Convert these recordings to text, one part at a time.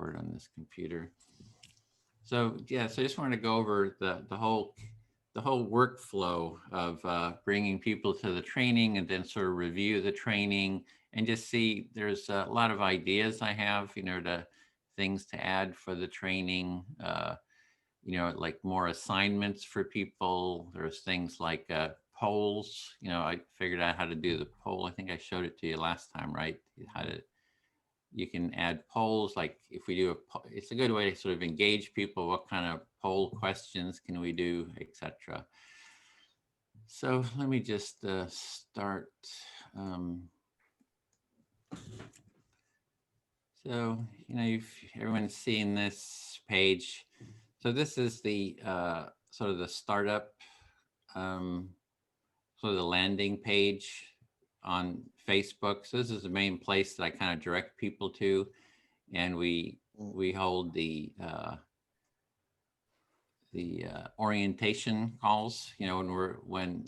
for it on this computer. So yeah, so I just wanted to go over the whole workflow of bringing people to the training, and then sort of review the training and just see. There's a lot of ideas I have, to things to add for the training. Like more assignments for people. There's things like polls. I figured out how to do the poll. I think I showed it to you last time, right? You can add polls. Like if we do it's a good way to sort of engage people. What kind of poll questions can we do, etc. So let me just start. So, everyone's seen this page. So this is the sort of the startup, sort of the landing page on Facebook. So this is the main place that I kind of direct people to, and we hold the orientation calls. When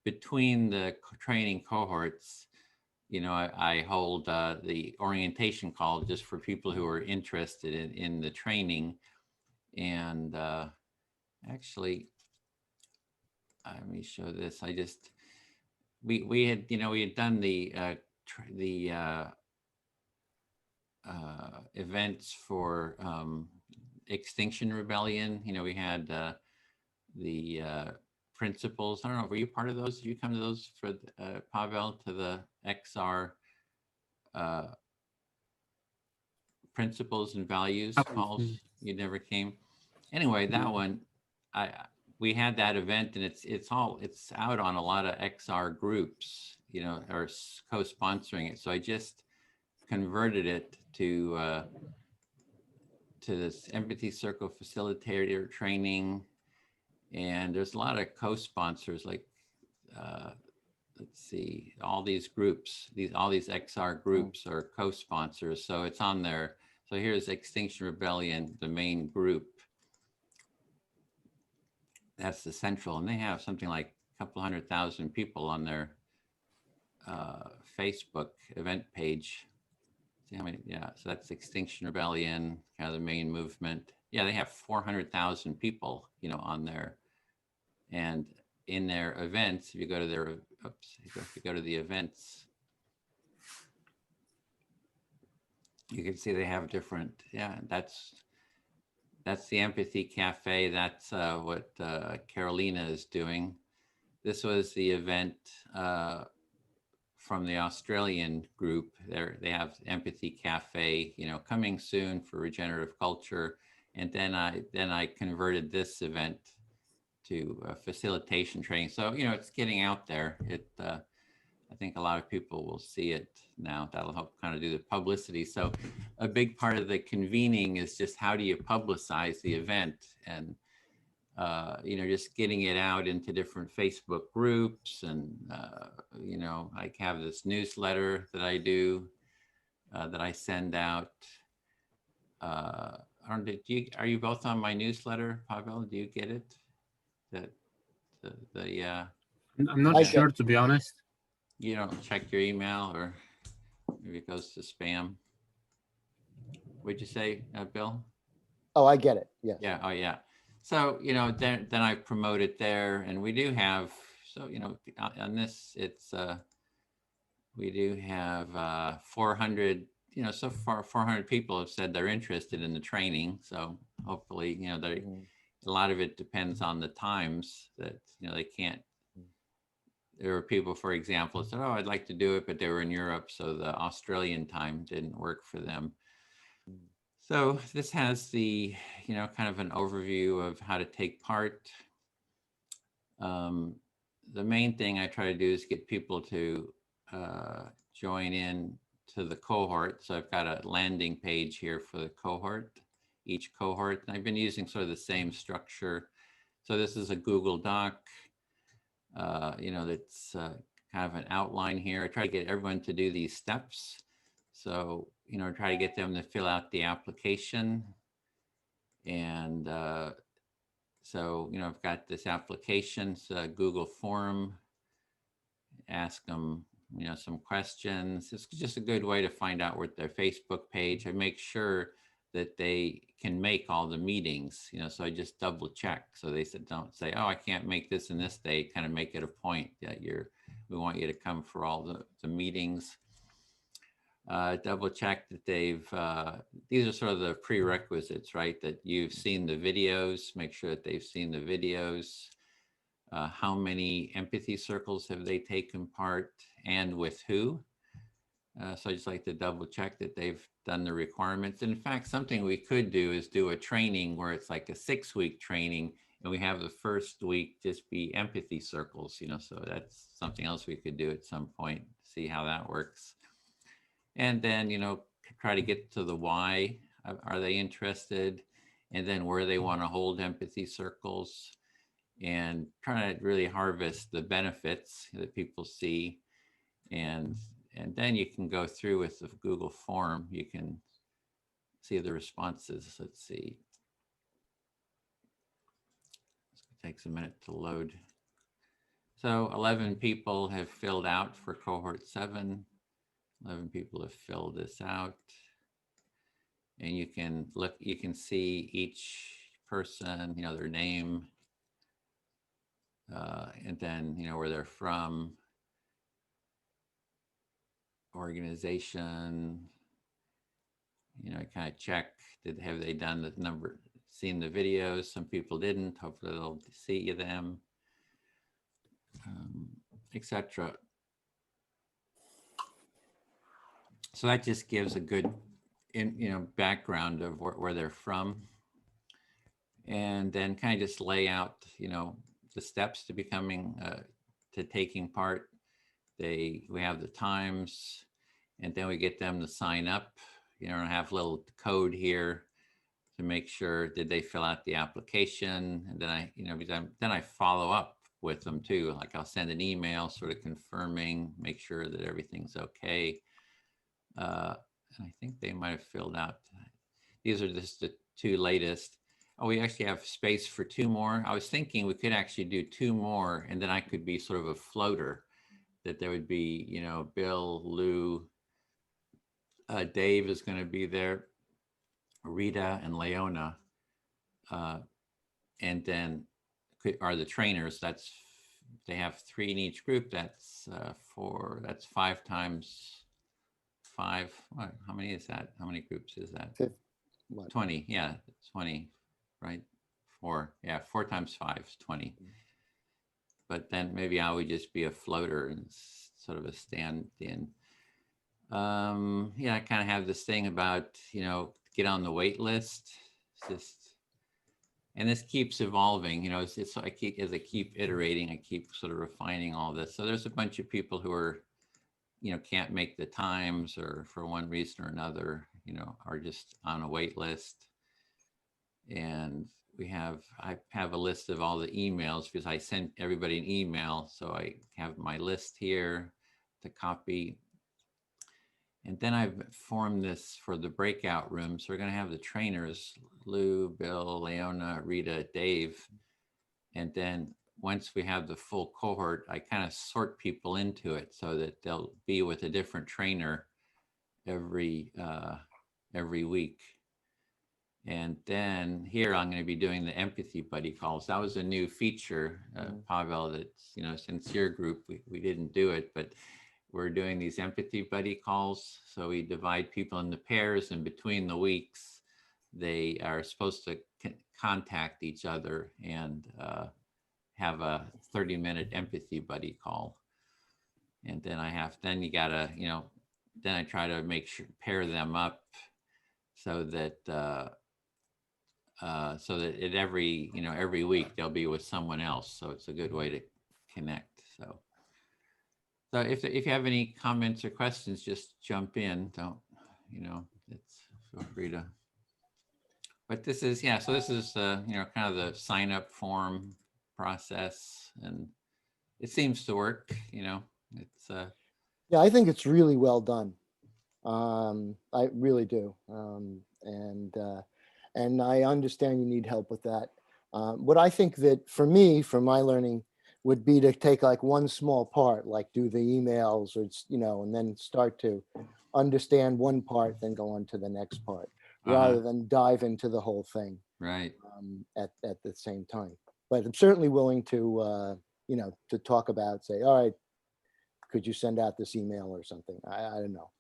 between the training cohorts, I hold the orientation call just for people who are interested in the training. And actually, let me show this. We had done the events for Extinction Rebellion. We had the principles. I don't know, were you part of those? Did you come to those for Pavel, to the XR principles and values calls? You never came. Anyway, that one, we had that event, and it's out on a lot of XR groups, are co-sponsoring it. So I just converted it to this Empathy Circle Facilitator training, and there's a lot of co-sponsors, like let's see, all these groups, all these XR groups are co-sponsors, so it's on there. So here's Extinction Rebellion, the main group. That's the central, and they have something like a couple 100,000 people on their Facebook event page. See how many? Yeah, so that's Extinction Rebellion, kind of the main movement. Yeah, they have 400,000 people, on there. And in their events, if you go to their, if you go to the events, you can see they have different, that's the Empathy Cafe. That's what Carolina is doing. This was the event from the Australian group. They have Empathy Cafe, coming soon for regenerative culture. And then I converted this event to facilitation training. So, it's getting out there. I think a lot of people will see it now. That'll help kind of do the publicity. So a big part of the convening is just how do you publicize the event, and just getting it out into different Facebook groups. And I have this newsletter that I do, that I send out. Are you both on my newsletter, Pavel? Do you get it? I'm not sure, to be honest. You don't check your email, or maybe it goes to spam. What'd you say, Bill? Oh, I get it. Yes. Yeah. Oh, yeah. So, then I promote it there, and we do have, so, on this, it's, we do have 400, so far 400 people have said they're interested in the training. So hopefully, a lot of it depends on the times that, they can't. There were people, for example, said, oh, I'd like to do it, but they were in Europe, so the Australian time didn't work for them. So this has the, kind of an overview of how to take part. The main thing I try to do is get people to join in to the cohort. So I've got a landing page here for the cohort, each cohort. And I've been using sort of the same structure. So this is a Google Doc. That's kind of an outline here. I try to get everyone to do these steps. So, try to get them to fill out the application. And so, I've got this application, it's a Google form. Ask them, some questions. It's just a good way to find out what their Facebook page. I make sure that they can make all the meetings, so I just double check. So they said, don't say, oh, I can't make this and this day, kind of make it a point that we want you to come for all the meetings. Double check that these are sort of the prerequisites, right? That you've seen the videos, make sure that they've seen the videos. How many empathy circles have they taken part and with who? So I just like to double check that they've done the requirements. And in fact, something we could do is do a training where it's like a 6-week training and we have the first week just be empathy circles, so that's something else we could do at some point, see how that works. And then, try to get to the why. Are they interested? And then where they want to hold empathy circles, and try to really harvest the benefits that people see. And then you can go through with the Google form. You can see the responses. Let's see. It takes a minute to load. So 11 people have filled out for cohort 7. 11 people have filled this out. And you can look, you can see each person, their name, and then, where they're from, organization, kind of check, have they done the number, seen the videos? Some people didn't, hopefully they'll see them, etc. So that just gives a good, background of where they're from. And then kind of just lay out, the steps to becoming, to taking part. We have the times, and then we get them to sign up, and have a little code here to make sure, did they fill out the application? And then I follow up with them too. Like I'll send an email sort of confirming, make sure that everything's okay. And I think they might have filled out. These are just the 2 latest. Oh, we actually have space for 2 more. I was thinking we could actually do 2 more, and then I could be sort of a floater, that there would be, Bill, Lou, Dave is going to be there, Rita and Leona, and then are the trainers. They have 3 in each group. That's 5 times 5. What, how many is that? How many groups is that? 20. Yeah, 20, right? 4. Yeah, 4 times 5 is 20. But then maybe I would just be a floater and sort of a stand-in. Yeah, I kind of have this thing about, get on the wait list. And this keeps evolving, as I keep iterating, I keep sort of refining all this. So there's a bunch of people who are, can't make the times, or for one reason or another, are just on a wait list. And I have a list of all the emails, because I sent everybody an email. So I have my list here to copy. And then I've formed this for the breakout room. So we're going to have the trainers, Lou, Bill, Leona, Rita, Dave. And then once we have the full cohort, I kind of sort people into it so that they'll be with a different trainer every week. And then here I'm going to be doing the empathy buddy calls. That was a new feature, Pavel, that's, since your group, we didn't do it, but we're doing these empathy buddy calls. So we divide people into pairs, and between the weeks, they are supposed to contact each other and have a 30-minute empathy buddy call. And then then you gotta, then I try to pair them up so that every week they'll be with someone else. So it's a good way to connect. So if you have any comments or questions, just jump in. Don't, feel free to. But this is, so this is, kind of the sign up form process, and it seems to work, it's. Yeah, I think it's really well done. I really do. And I understand you need help with that. What I think that for me, from my learning, would be to take like one small part, like do the emails or, and then start to understand one part, then go on to the next part, rather than dive into the whole thing Right. at the same time. But I'm certainly willing to, to talk about, say, all right, could you send out this email or something? I don't know.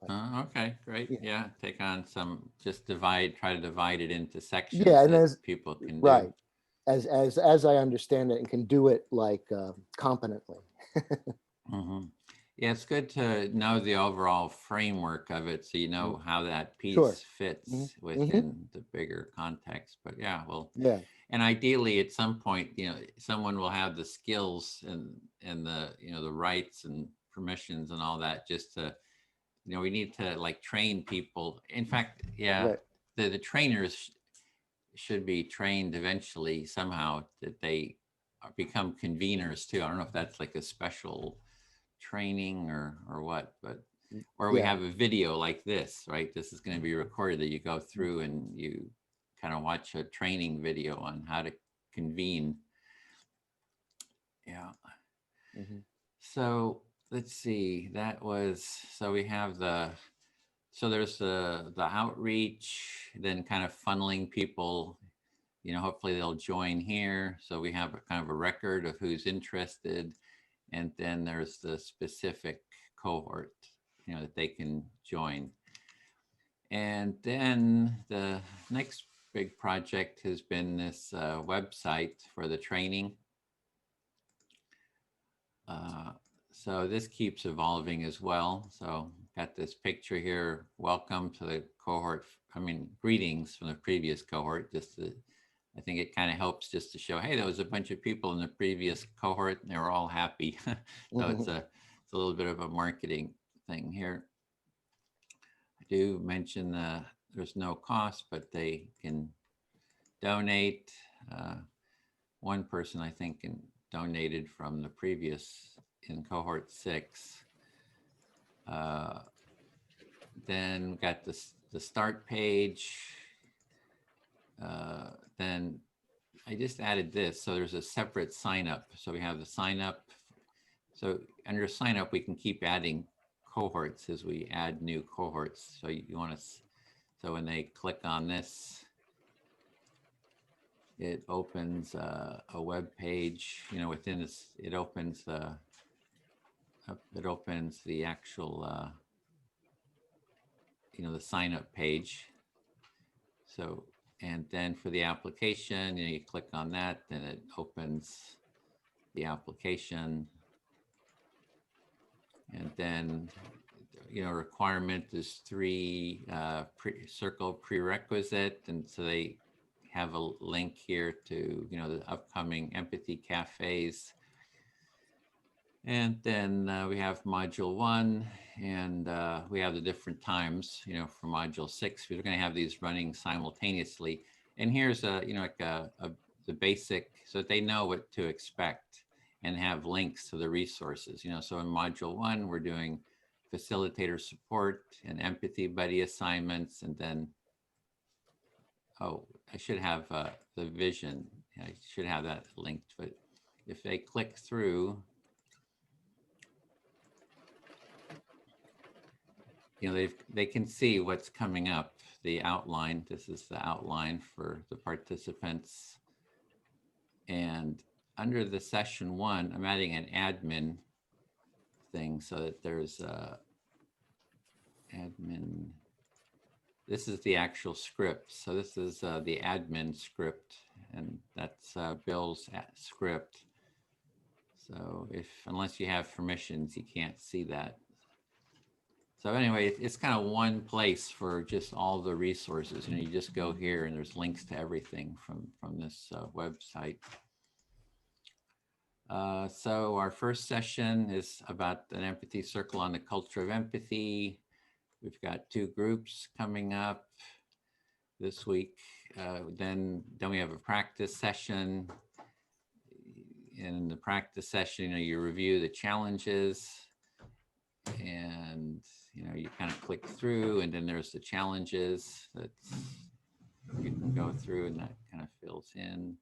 Okay, great. Yeah. Yeah, take on some, just try to divide it into sections Yeah, and that people can do. right. As I understand it and can do it like competently. Yeah, it's good to know the overall framework of it, so you know how that piece fits within the bigger context. But yeah, well, yeah. And ideally, at some point, someone will have the skills and the the rights and permissions and all that. Just to, we need to like train people. In fact, yeah, Right. the trainers should be trained eventually somehow that they become conveners too. I don't know if that's like a special training or what, but or we have a video like this, right? This is going to be recorded that you go through and you kind of watch a training video on how to convene. Yeah. So let's see, so we have there's the outreach, then kind of funneling people, hopefully they'll join here. So we have a kind of a record of who's interested. And then there's the specific cohort, that they can join. And then the next big project has been this website for the training. So this keeps evolving as well. So got this picture here. Welcome to the cohort. Greetings from the previous cohort. I think it kind of helps just to show, hey, there was a bunch of people in the previous cohort and they were all happy. So it's a little bit of a marketing thing here. I do mention there's no cost, but they can donate. One person, I think, donated from the previous in cohort 6. Then we got the start page. Then I just added this. So there's a separate sign up. So we have the sign up. So under sign up, we can keep adding cohorts as we add new cohorts. So you want to, so when they click on this, it opens a web page, within this, it opens the actual, the sign up page. So, and then for the application, you click on that, then it opens the application. And then, requirement is 3 circle prerequisite. And so they have a link here to, the upcoming empathy cafes. And then we have module 1, and we have the different times, for module 6. We're going to have these running simultaneously. And here's the basic, so that they know what to expect and have links to the resources. So in module 1, we're doing facilitator support and empathy buddy assignments, and then I should have the vision. I should have that linked, but if they click through, they can see what's coming up, the outline. This is the outline for the participants. And under the session 1, I'm adding an admin thing so that there's a admin. This is the actual script. So this is the admin script, and that's Bill's script. So unless you have permissions, you can't see that. So anyway, it's kind of one place for just all the resources. You just go here and there's links to everything from this website. So our first session is about an empathy circle on the culture of empathy. We've got 2 groups coming up this week. Then we have a practice session. In the practice session, you review the challenges, and you kind of click through, and then there's the challenges that you can go through, and that kind of fills in.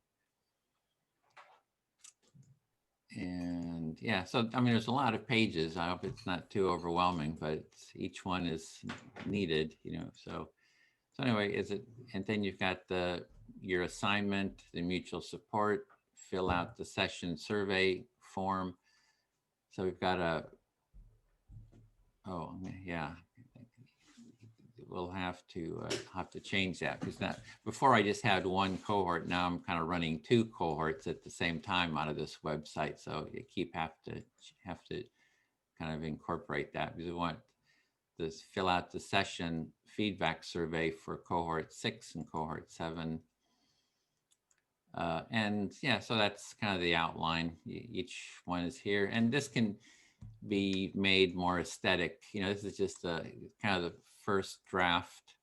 And yeah, so I mean, there's a lot of pages. I hope it's not too overwhelming, but each one is needed, you know. So anyway, and then you've got your assignment, the mutual support, fill out the session survey form. So we've got oh yeah, we'll have to change that, because before I just had one cohort. Now I'm kind of running two cohorts at the same time out of this website. So you have to kind of incorporate that, because we want this fill out the session feedback survey for cohort 6 and cohort 7. And yeah, so that's kind of the outline. Each one is here, and this can be made more aesthetic. You know, this is just kind of the first draft,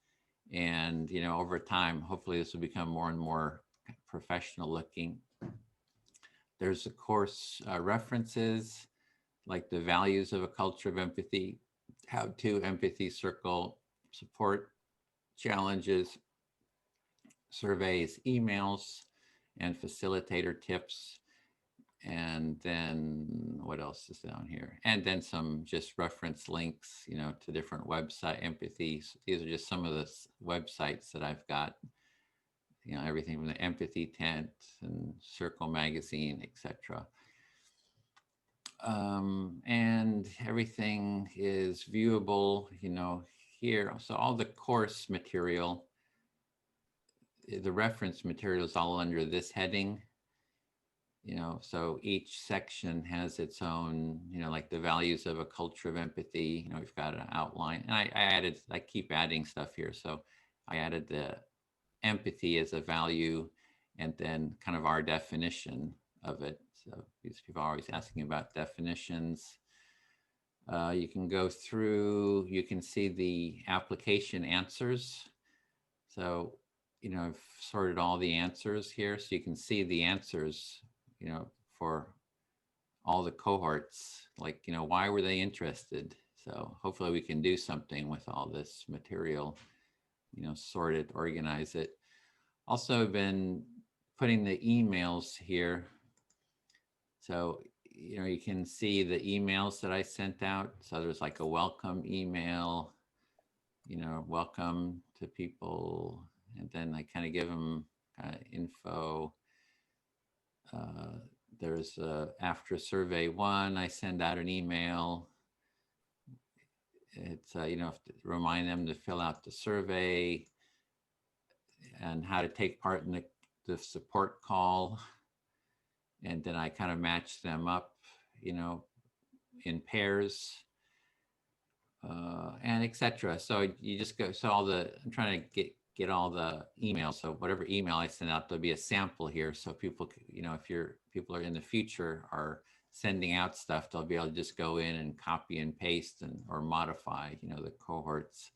and you know, over time, hopefully this will become more and more professional looking. There's of course references like the values of a culture of empathy, how to empathy circle, support, challenges, surveys, emails, and facilitator tips. And then what else is down here? And then some just reference links, you know, to different website empathies. These are just some of the websites that I've got, you know, everything from the Empathy Tent and Circle Magazine, etc. And everything is viewable, you know, here. So all the course material, the reference material is all under this heading. You know, so each section has its own, you know, like the values of a culture of empathy. You know, we've got an outline, and I keep adding stuff here. So I added the empathy as a value, and then kind of our definition of it. So these people are always asking about definitions. You can go through, you can see the application answers. So, you know, I've sorted all the answers here, so you can see the answers, you know, for all the cohorts, like, you know, why were they interested? So hopefully we can do something with all this material, you know, sort it, organize it. Also been putting the emails here. So, you know, you can see the emails that I sent out. So there's like a welcome email, you know, welcome to people. And then I kind of give them info. There's after survey 1, I send out an email. It's, you know, remind them to fill out the survey and how to take part in the support call. And then I kind of match them up, you know, in pairs, and etc. So you just go, so I'm trying to get all the emails. So whatever email I send out, there'll be a sample here. So people, you know, if people are in the future are sending out stuff, they'll be able to just go in and copy and paste or modify, you know, the cohorts.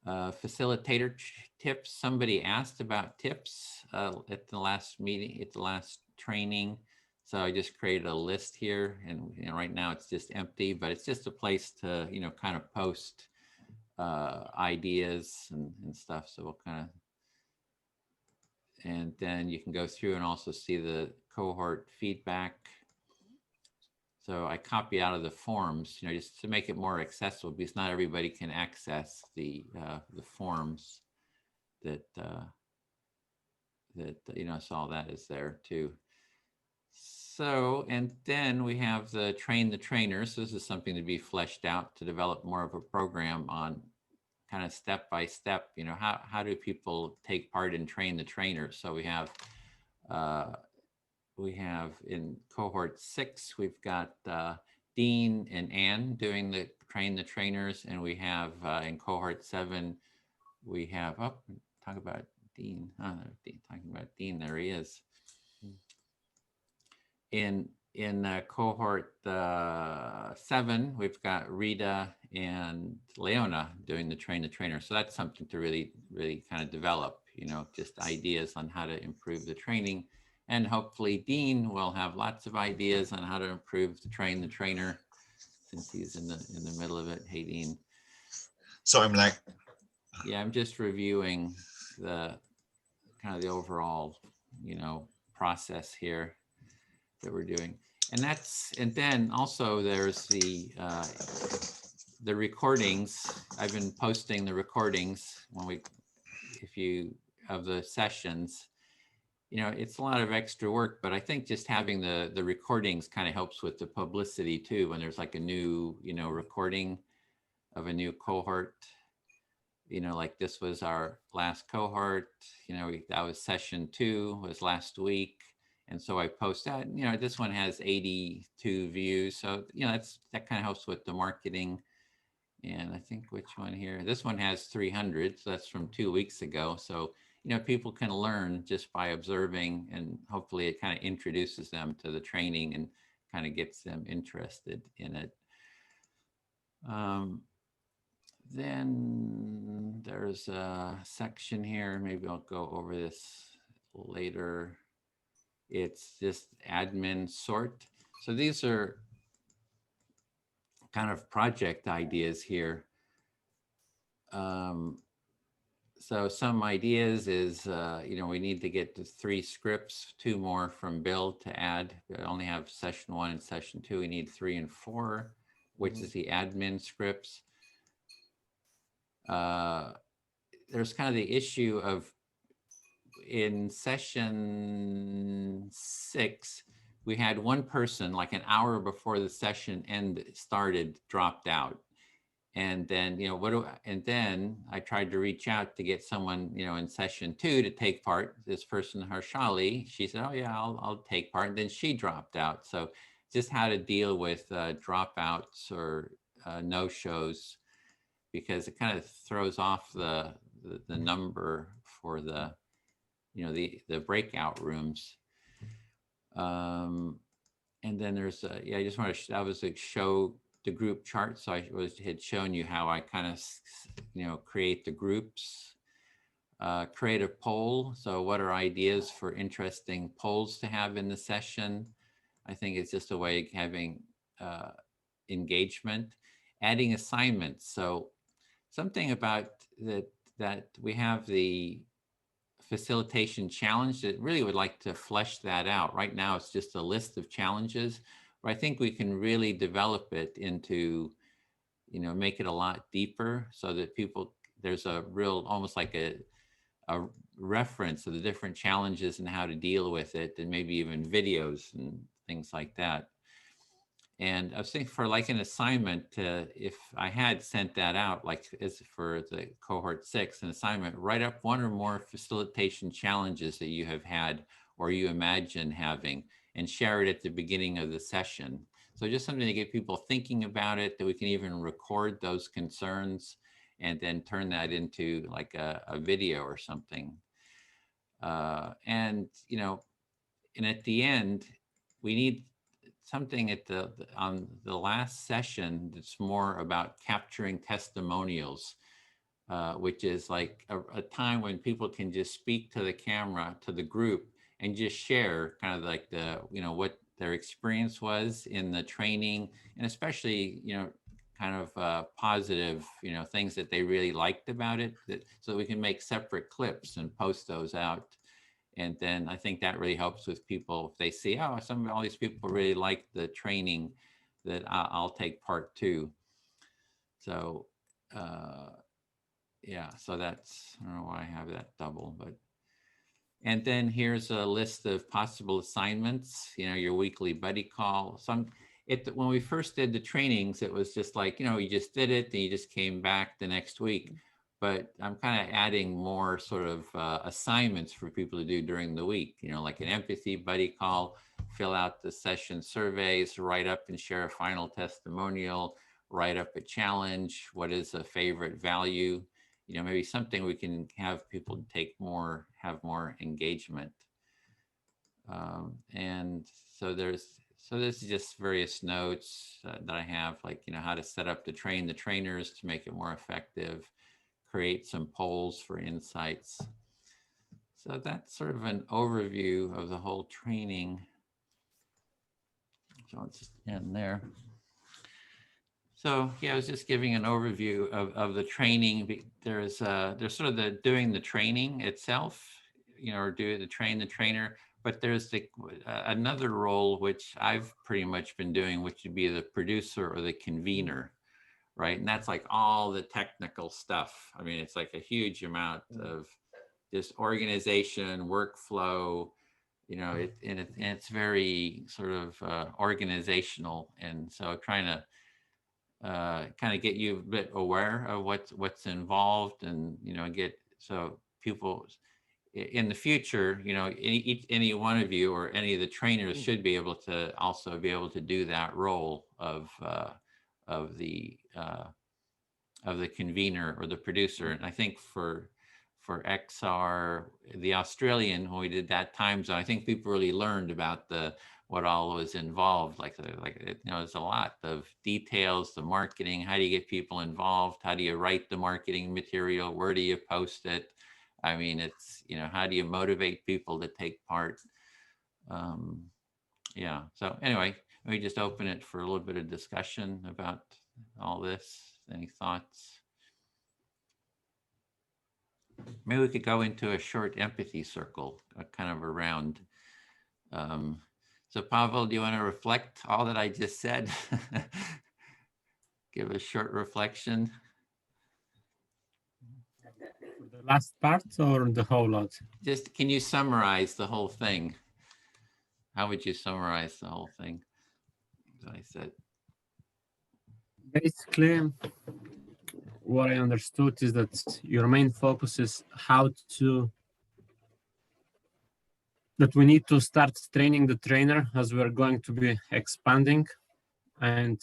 Facilitator tips. Somebody asked about tips at the last meeting, at the last training. So I just created a list here, and you know, right now it's just empty, but it's just a place to, you know, kind of post ideas and stuff. So we'll kind of, and then you can go through and also see the cohort feedback. So I copy out of the forms, you know, just to make it more accessible, because not everybody can access the forms that you know, so all that is there too. So, and then we have the train the trainers. So this is something to be fleshed out to develop more of a program on kind of step by step, you know, how do people take part in train the trainers? So we have in cohort 6, we've got Dean and Ann doing the train the trainers, and we have in cohort 7, we have, talk about Dean, talking about Dean, there he is. In cohort 7, we've got Rita and Leona doing the train the trainer. So that's something to really kind of develop, you know, just ideas on how to improve the training. And hopefully Dean will have lots of ideas on how to improve the train the trainer, since he's in the middle of it. Hey, Dean. So I'm like, yeah, I'm just reviewing the kind of the overall, you know, process here that we're doing. and then also there's the recordings. I've been posting the recordings of the sessions. You know, it's a lot of extra work, but I think just having the recordings kind of helps with the publicity too. When there's like a new, you know, recording of a new cohort, you know, like this was our last cohort, you know, that was session 2 was last week. And so I post that, you know, this one has 82 views. So, you know, that kind of helps with the marketing. And I think which one here, this one has 300. So that's from 2 weeks ago. So, you know, people can learn just by observing, and hopefully it kind of introduces them to the training and kind of gets them interested in it. Then there's a section here, maybe I'll go over this later. It's just admin sort. So these are kind of project ideas here. So some ideas is, you know, we need to get to 3 scripts, 2 more from Bill to add. We only have session 1 and session 2. We need 3 and 4, which is the admin scripts. There's kind of the issue of in session 6, we had one person like an hour before the session started dropped out. And then, you know, and then I tried to reach out to get someone, you know, in session 2 to take part. This person, Harshali, she said, oh yeah, I'll take part. And then she dropped out. So just how to deal with dropouts or no-shows, because it kind of throws off the number for the, you know, the breakout rooms. And then there's yeah, I just want to, that was a show the group chart. So I had shown you how I kind of, you know, create the groups, create a poll. So what are ideas for interesting polls to have in the session? I think it's just a way of having engagement, adding assignments. So something about that we have the facilitation challenge that really would like to flesh that out. Right now, it's just a list of challenges, but I think we can really develop it into, you know, make it a lot deeper so that people, there's a real, almost like a reference of the different challenges and how to deal with it, and maybe even videos and things like that. And I was thinking for like an assignment, if I had sent that out, like as for the cohort 6, an assignment, write up 1 or more facilitation challenges that you have had or you imagine having, and share it at the beginning of the session. So just something to get people thinking about it, that we can even record those concerns and then turn that into like a video or something. And, you know, and at the end, we need something at on the last session that's more about capturing testimonials, which is like a time when people can just speak to the camera, to the group, and just share kind of like the, you know, what their experience was in the training, and especially, you know, kind of positive, you know, things that they really liked about it, so that we can make separate clips and post those out. And then I think that really helps with people if they see, oh, all these people really like the training, that I'll take part too. So yeah, so that's, I don't know why I have that double, but. And then here's a list of possible assignments, you know, your weekly buddy call. When we first did the trainings, it was just like, you know, you just did it and you just came back the next week. But I'm kind of adding more sort of assignments for people to do during the week, you know, like an empathy buddy call, fill out the session surveys, write up and share a final testimonial, write up a challenge, what is a favorite value, you know, maybe something we can have people have more engagement. And so this is just various notes that I have, like, you know, how to set up to train the trainers to make it more effective, create some polls for insights. So that's sort of an overview of the whole training. So let's just end there. So yeah, I was just giving an overview of the training. There's sort of doing the training itself, you know, or train the trainer, but there's another role which I've pretty much been doing, which would be the producer or the convener, right? And that's like all the technical stuff. I mean, it's like a huge amount of just organization, workflow, you know, and it's very sort of organizational. And so trying to kind of get you a bit aware of what's involved, and, you know, get, so people in the future, you know, any one of you or any of the trainers should be able to also be able to do that role of the convener or the producer. And I think for XR, the Australian, when we did that time zone, I think people really learned about what all was involved. Like, you know, there's a lot of details, the marketing, how do you get people involved? How do you write the marketing material? Where do you post it? I mean, it's, you know, how do you motivate people to take part? Yeah, so anyway, let me just open it for a little bit of discussion about all this. Any thoughts? Maybe we could go into a short empathy circle, kind of around. So Pavel, do you want to reflect all that I just said? Give a short reflection. The last part or the whole lot? Just, can you summarize the whole thing? How would you summarize the whole thing? As I said. Basically, what I understood is that your main focus is that we need to start training the trainer as we're going to be expanding, and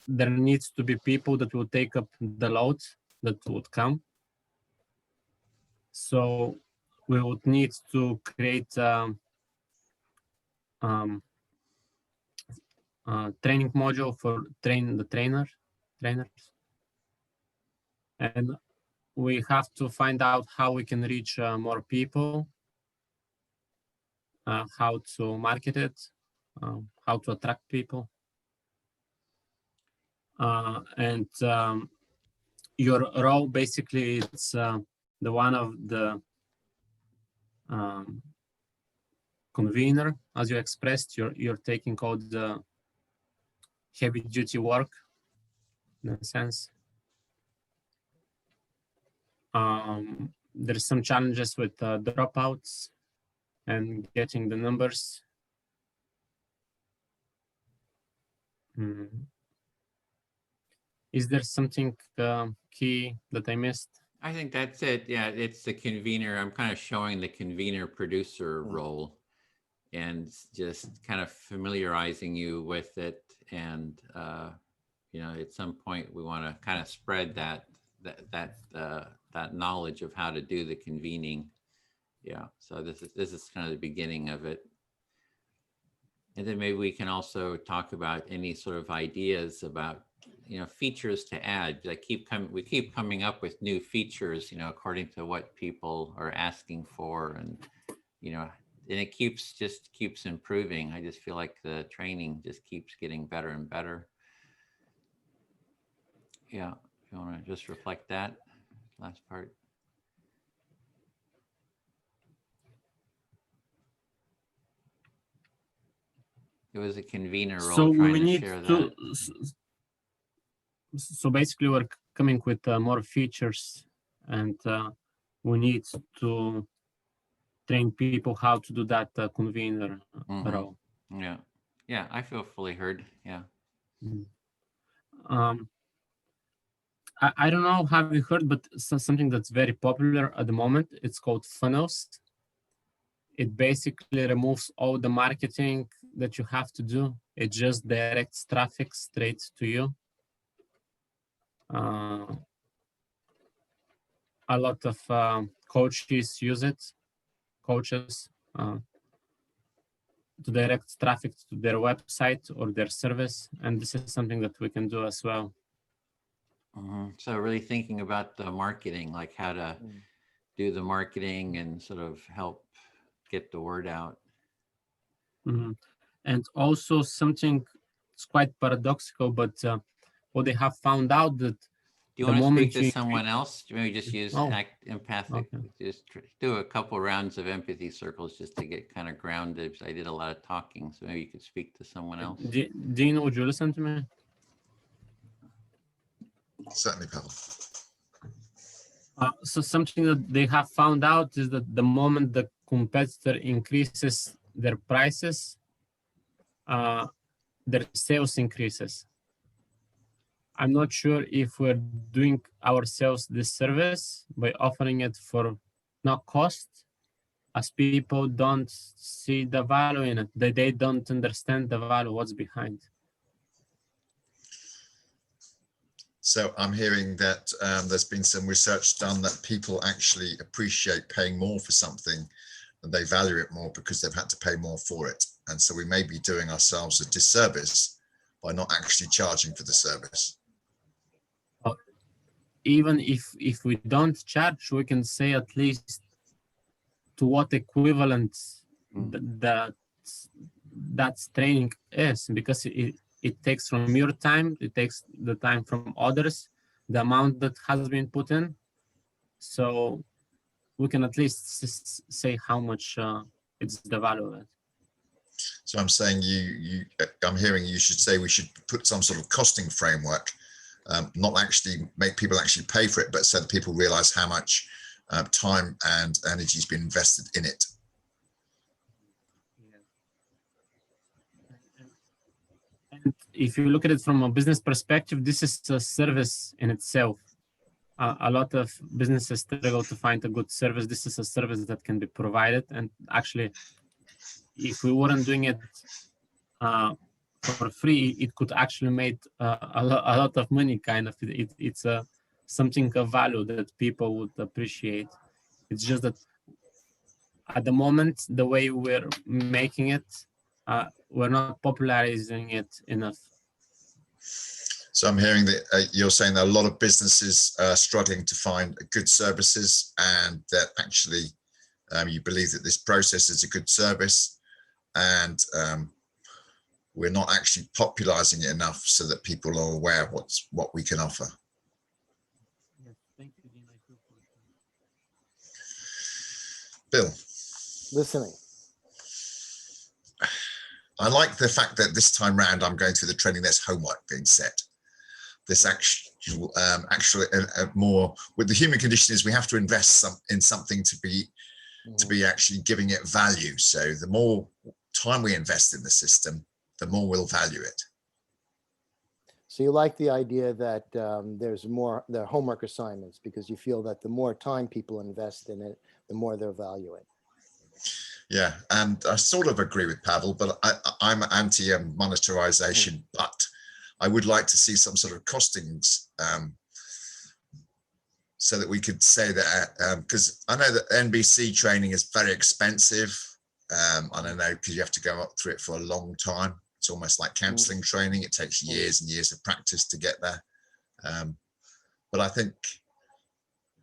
there needs to be people that will take up the load that would come. So we would need to create training module for the trainers, and we have to find out how we can reach more people, how to market it, how to attract people, and your role basically it's the one of the convener, as you expressed. You're taking all the heavy duty work in a sense. There's some challenges with dropouts and getting the numbers. Is there something key that I missed? I think that's it. Yeah, it's the convener. I'm kind of showing the convener producer role and just kind of familiarizing you with it. And, you know, at some point we want to kind of spread that knowledge of how to do the convening. Yeah. So this is kind of the beginning of it. And then maybe we can also talk about any sort of ideas about, you know, features to add. We keep coming up with new features, you know, according to what people are asking for, and, you know, and it just keeps improving. I just feel like the training just keeps getting better and better. Yeah, if you want to just reflect that last part. It was a convener role, So trying we to need share to. that. So basically, we're coming with more features, and we need to train people how to do that convener role. Yeah, yeah, I feel fully heard. Yeah. I don't know, have you heard, but something that's very popular at the moment, it's called funnels. It basically removes all the marketing that you have to do. It just directs traffic straight to you. A lot of coaches use it, to direct traffic to their website or their service. And this is something that we can do as well. So really thinking about the marketing, like how to do the marketing and sort of help get the word out. And also something, it's quite paradoxical, but what they have found out that Do you The want to moment speak to you someone else? Maybe just use Oh, act empathic. okay. Just do a couple rounds of empathy circles just to get kind of grounded. I did a lot of talking, so maybe you could speak to someone else. Dean, would you listen to me? Certainly, Pavel. So something that they have found out is that the moment the competitor increases their prices, their sales increases. I'm not sure if we're doing ourselves this service by offering it for no cost, as people don't see the value in it. They don't understand the value, what's behind. So I'm hearing that there's been some research done that people actually appreciate paying more for something and they value it more because they've had to pay more for it. And so we may be doing ourselves a disservice by not actually charging for the service. Even if we don't charge, we can say at least to what equivalent that training is, because it takes from your time, it takes the time from others, the amount that has been put in. So we can at least say how much it's the value of it. So I'm saying I'm hearing you should say we should put some sort of costing framework, not actually make people actually pay for it, but so that people realize how much time and energy has been invested in it. And if you look at it from a business perspective, this is a service in itself. A lot of businesses struggle to find a good service. This is a service that can be provided. And actually, if we weren't doing it for free, it could actually make a lot of money, kind of. It's something of value that people would appreciate. It's just that at the moment, the way we're making it, we're not popularizing it enough. So I'm hearing that you're saying that a lot of businesses are struggling to find good services, and that actually you believe that this process is a good service, and we're not actually popularizing it enough so that people are aware of what we can offer. Yes, thank you, Dean. Bill. Listening. I like the fact that this time round I'm going through the training, there's homework being set. This actual more with the human condition is we have to invest in something to be actually giving it value. So the more time we invest in the system, the more we'll value it. So you like the idea that there's more the homework assignments, because you feel that the more time people invest in it, the more they'll value it. Yeah, and I sort of agree with Pavel, but I'm anti-monetarization, but I would like to see some sort of costings so that we could say that, because I know that NBC training is very expensive. I don't know, because you have to go up through it for a long time. It's almost like counseling training. It takes years and years of practice to get there. But I think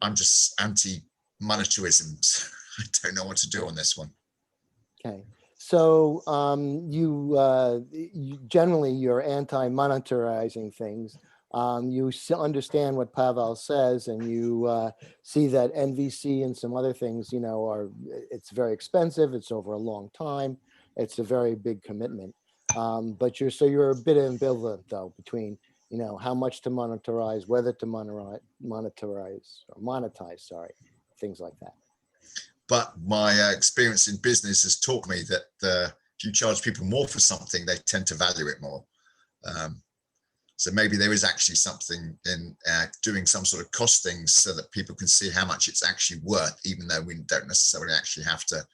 I'm just anti-monetarism. I don't know what to do on this one. Okay, so you generally you're anti-monetarizing things. You understand what Pavel says, and you see that NVC and some other things, you know, it's very expensive. It's over a long time. It's a very big commitment. But you're a bit ambivalent though between, you know, how much to monetize, whether to monetize, sorry, things like that. But my experience in business has taught me that if you charge people more for something, they tend to value it more. So maybe there is actually something in doing some sort of costing so that people can see how much it's actually worth, even though we don't necessarily actually have to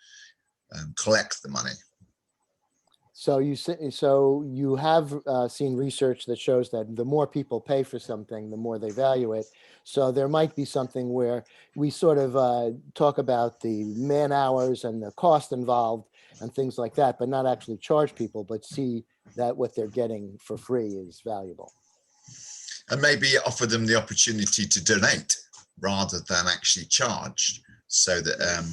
collect the money. So you have seen research that shows that the more people pay for something, the more they value it. So there might be something where we sort of talk about the man hours and the cost involved and things like that, but not actually charge people, but see that what they're getting for free is valuable. And maybe offer them the opportunity to donate rather than actually charge, so that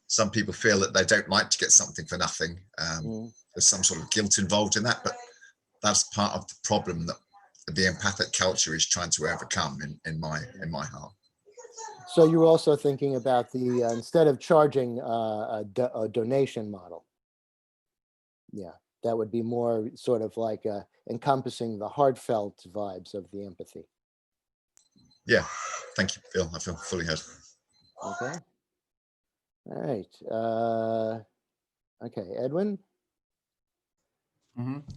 some people feel that they don't like to get something for nothing. There's some sort of guilt involved in that, but that's part of the problem that the empathic culture is trying to overcome in my heart. So you're also thinking about the, instead of charging a donation model. Yeah, that would be more sort of like encompassing the heartfelt vibes of the empathy. Yeah, thank you, Phil. I feel fully heard. Okay. All right. Okay, Edwin.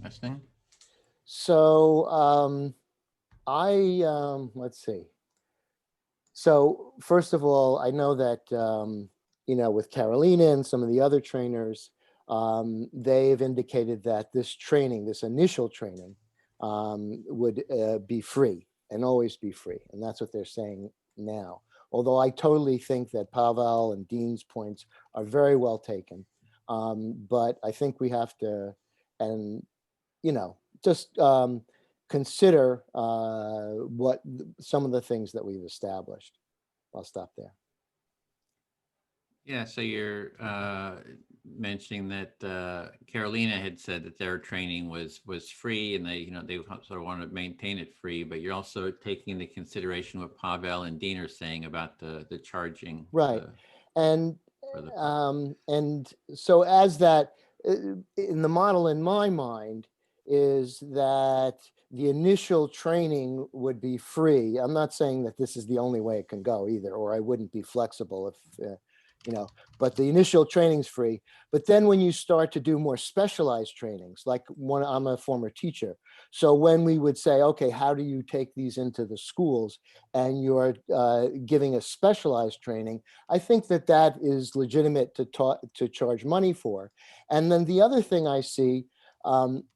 Listening. So let's see. So first of all, I know that, you know, with Carolina and some of the other trainers, they've indicated that this training, this initial training, would be free and always be free. And that's what they're saying now. Although I totally think that Pavel and Dean's points are very well taken. But I think we have to, and, you know, just consider what some of the things that we've established. I'll stop there. Yeah, so you're mentioning that Carolina had said that their training was free, and they, you know, they sort of want to maintain it free, but you're also taking into consideration what Pavel and Dean are saying about the charging. Right. And for the and so as that in the model in my mind is that the initial training would be free. I'm not saying that this is the only way it can go either, or I wouldn't be flexible if, you know, but the initial training's free. But then when you start to do more specialized trainings, like I'm a former teacher. So when we would say, okay, how do you take these into the schools, and you're giving a specialized training, I think that that is legitimate to charge money for. And then the other thing I see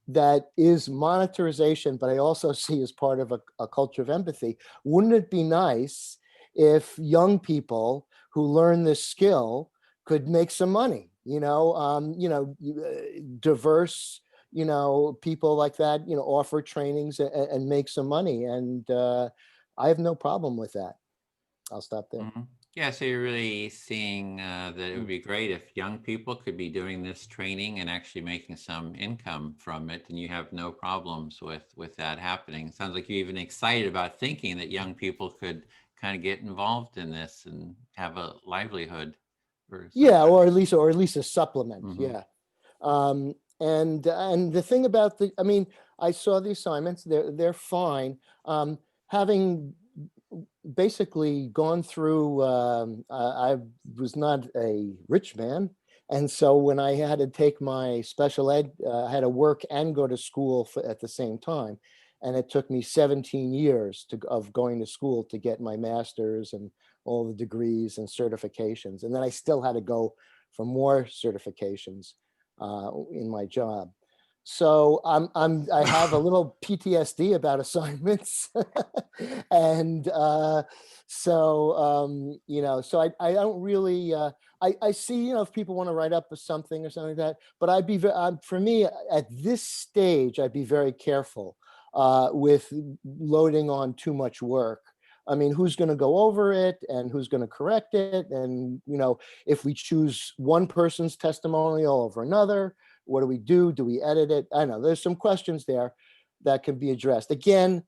that is monetization, but I also see as part of a culture of empathy. Wouldn't it be nice if young people who learn this skill could make some money? You know, diverse, you know, people like that, you know, offer trainings and make some money, and I have no problem with that. I'll stop there. Yeah, so you're really seeing that it would be great if young people could be doing this training and actually making some income from it, and you have no problems with that happening. It sounds like you're even excited about thinking that young people could kind of get involved in this and have a livelihood. Yeah, or at least a supplement. Mm-hmm. Yeah. And the thing about I mean, I saw the assignments, they're fine. Having basically gone through, I was not a rich man. And so when I had to take my special ed, I had to work and go to school at the same time. And it took me 17 years of going to school to get my master's and all the degrees and certifications. And then I still had to go for more certifications in my job. So I have a little PTSD about assignments. And so, you know, so I don't really, I see, you know, if people want to write up something or something like that, but I'd be, for me at this stage, I'd be very careful with loading on too much work. I mean, who's going to go over it and who's going to correct it? And, you know, if we choose one person's testimonial over another, what do we do? Do we edit it? I know there's some questions there that can be addressed. Again,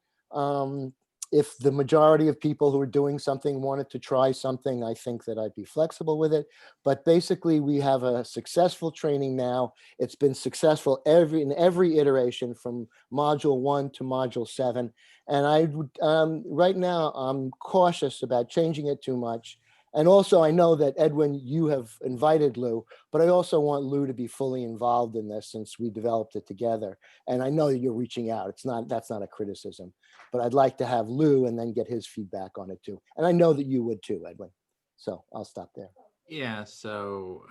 if the majority of people who are doing something wanted to try something, I think that I'd be flexible with it. But basically, we have a successful training now. It's been successful in every iteration from module 1 to module 7. And I would, right now, I'm cautious about changing it too much. And also, I know that, Edwin, you have invited Lou, but I also want Lou to be fully involved in this since we developed it together. And I know that you're reaching out. That's not a criticism, but I'd like to have Lou and then get his feedback on it too. And I know that you would too, Edwin. So I'll stop there. Yeah, so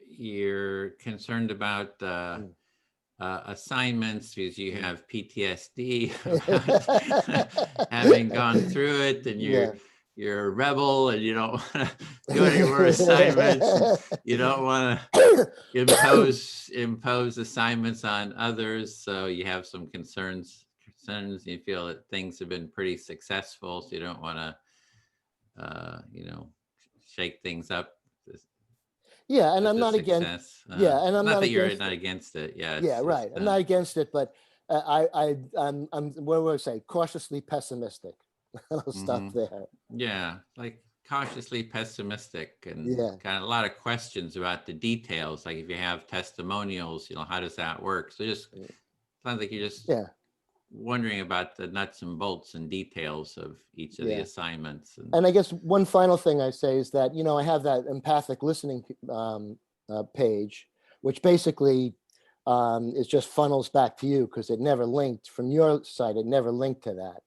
you're concerned about assignments because you have PTSD about having gone through it, and you're a rebel and you don't want to do any more assignments. You don't want to impose assignments on others. So you have some concerns. You feel that things have been pretty successful, so you don't want to, you know, shake things up. Yeah, and I'm not against. Yeah, and I'm not not that against. You're not against it. Yeah. Yeah, right. I'm not against it, but I'm what would I say? Cautiously pessimistic. I'll stop Mhm. there. Yeah, like cautiously pessimistic and Yeah. kind of a lot of questions about the details. Like if you have testimonials, how does that work? So just sounds like you're just Yeah. wondering about the nuts and bolts and details of each of the Yeah. assignments. And I guess one final thing I say is that, I have that empathic listening page, which basically is just funnels back to you because it never linked from your side. It never linked to that.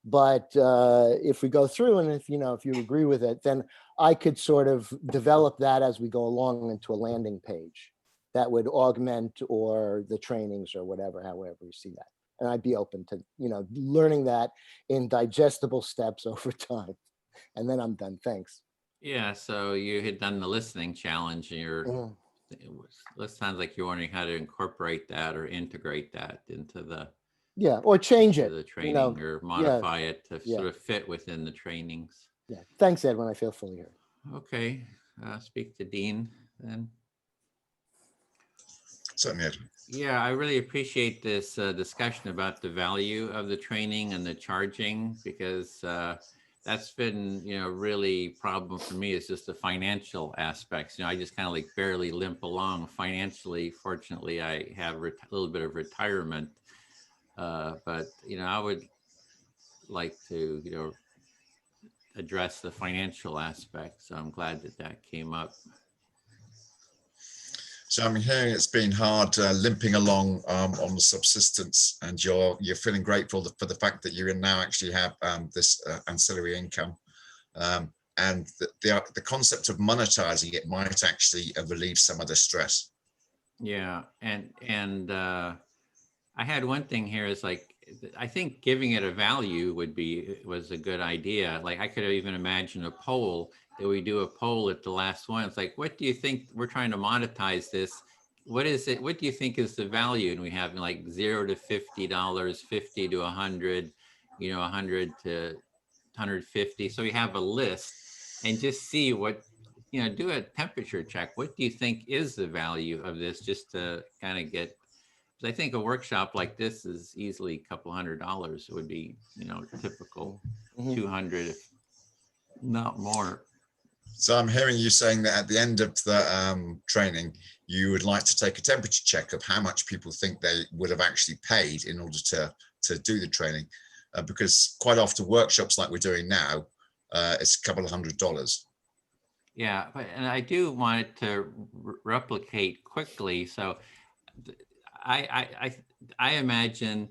But if we go through and if you agree with it, then I could sort of develop that as we go along into a landing page that would augment or the trainings or whatever, however you see that. And I'd be open to, learning that in digestible steps over time. And then I'm done. Thanks. Yeah, so you had done the listening challenge and Mhm. it sounds like you're wondering how to incorporate that or integrate that into Yeah, or change it, the training or modify it to yeah. sort of fit within the trainings. Yeah. Thanks, Edwin. I feel fully heard. Okay, speak to Dean then. Certainly, Ed. Yeah, I really appreciate this discussion about the value of the training and the charging because that's been, really problem for me is just the financial aspects. I just kind of like barely limp along financially. Fortunately, I have a little bit of retirement, but I would like to, address the financial aspects. So I'm glad that that came up. So I'm hearing it's been hard limping along on the subsistence, and you're feeling grateful for the fact that you now actually have this ancillary income, and the concept of monetizing it might actually relieve some of the stress. Yeah, and I had one thing here is like I think giving it a value was a good idea. Like I could even imagine a poll that we do a poll at the last one. It's like, what do you think we're trying to monetize this? What is it? What do you think is the value? And we have like $0 to $50, 50 to 100, 100 to 150. So we have a list and just see what, do a temperature check. What do you think is the value of this just to kind of get, I think a workshop like this is easily a couple $100. It would be, typical 200, if not more. So I'm hearing you saying that at the end of the training, you would like to take a temperature check of how much people think they would have actually paid in order to do the training, because quite often workshops like we're doing now, it's a couple of $100. Yeah, and I do want it to replicate quickly. So I imagine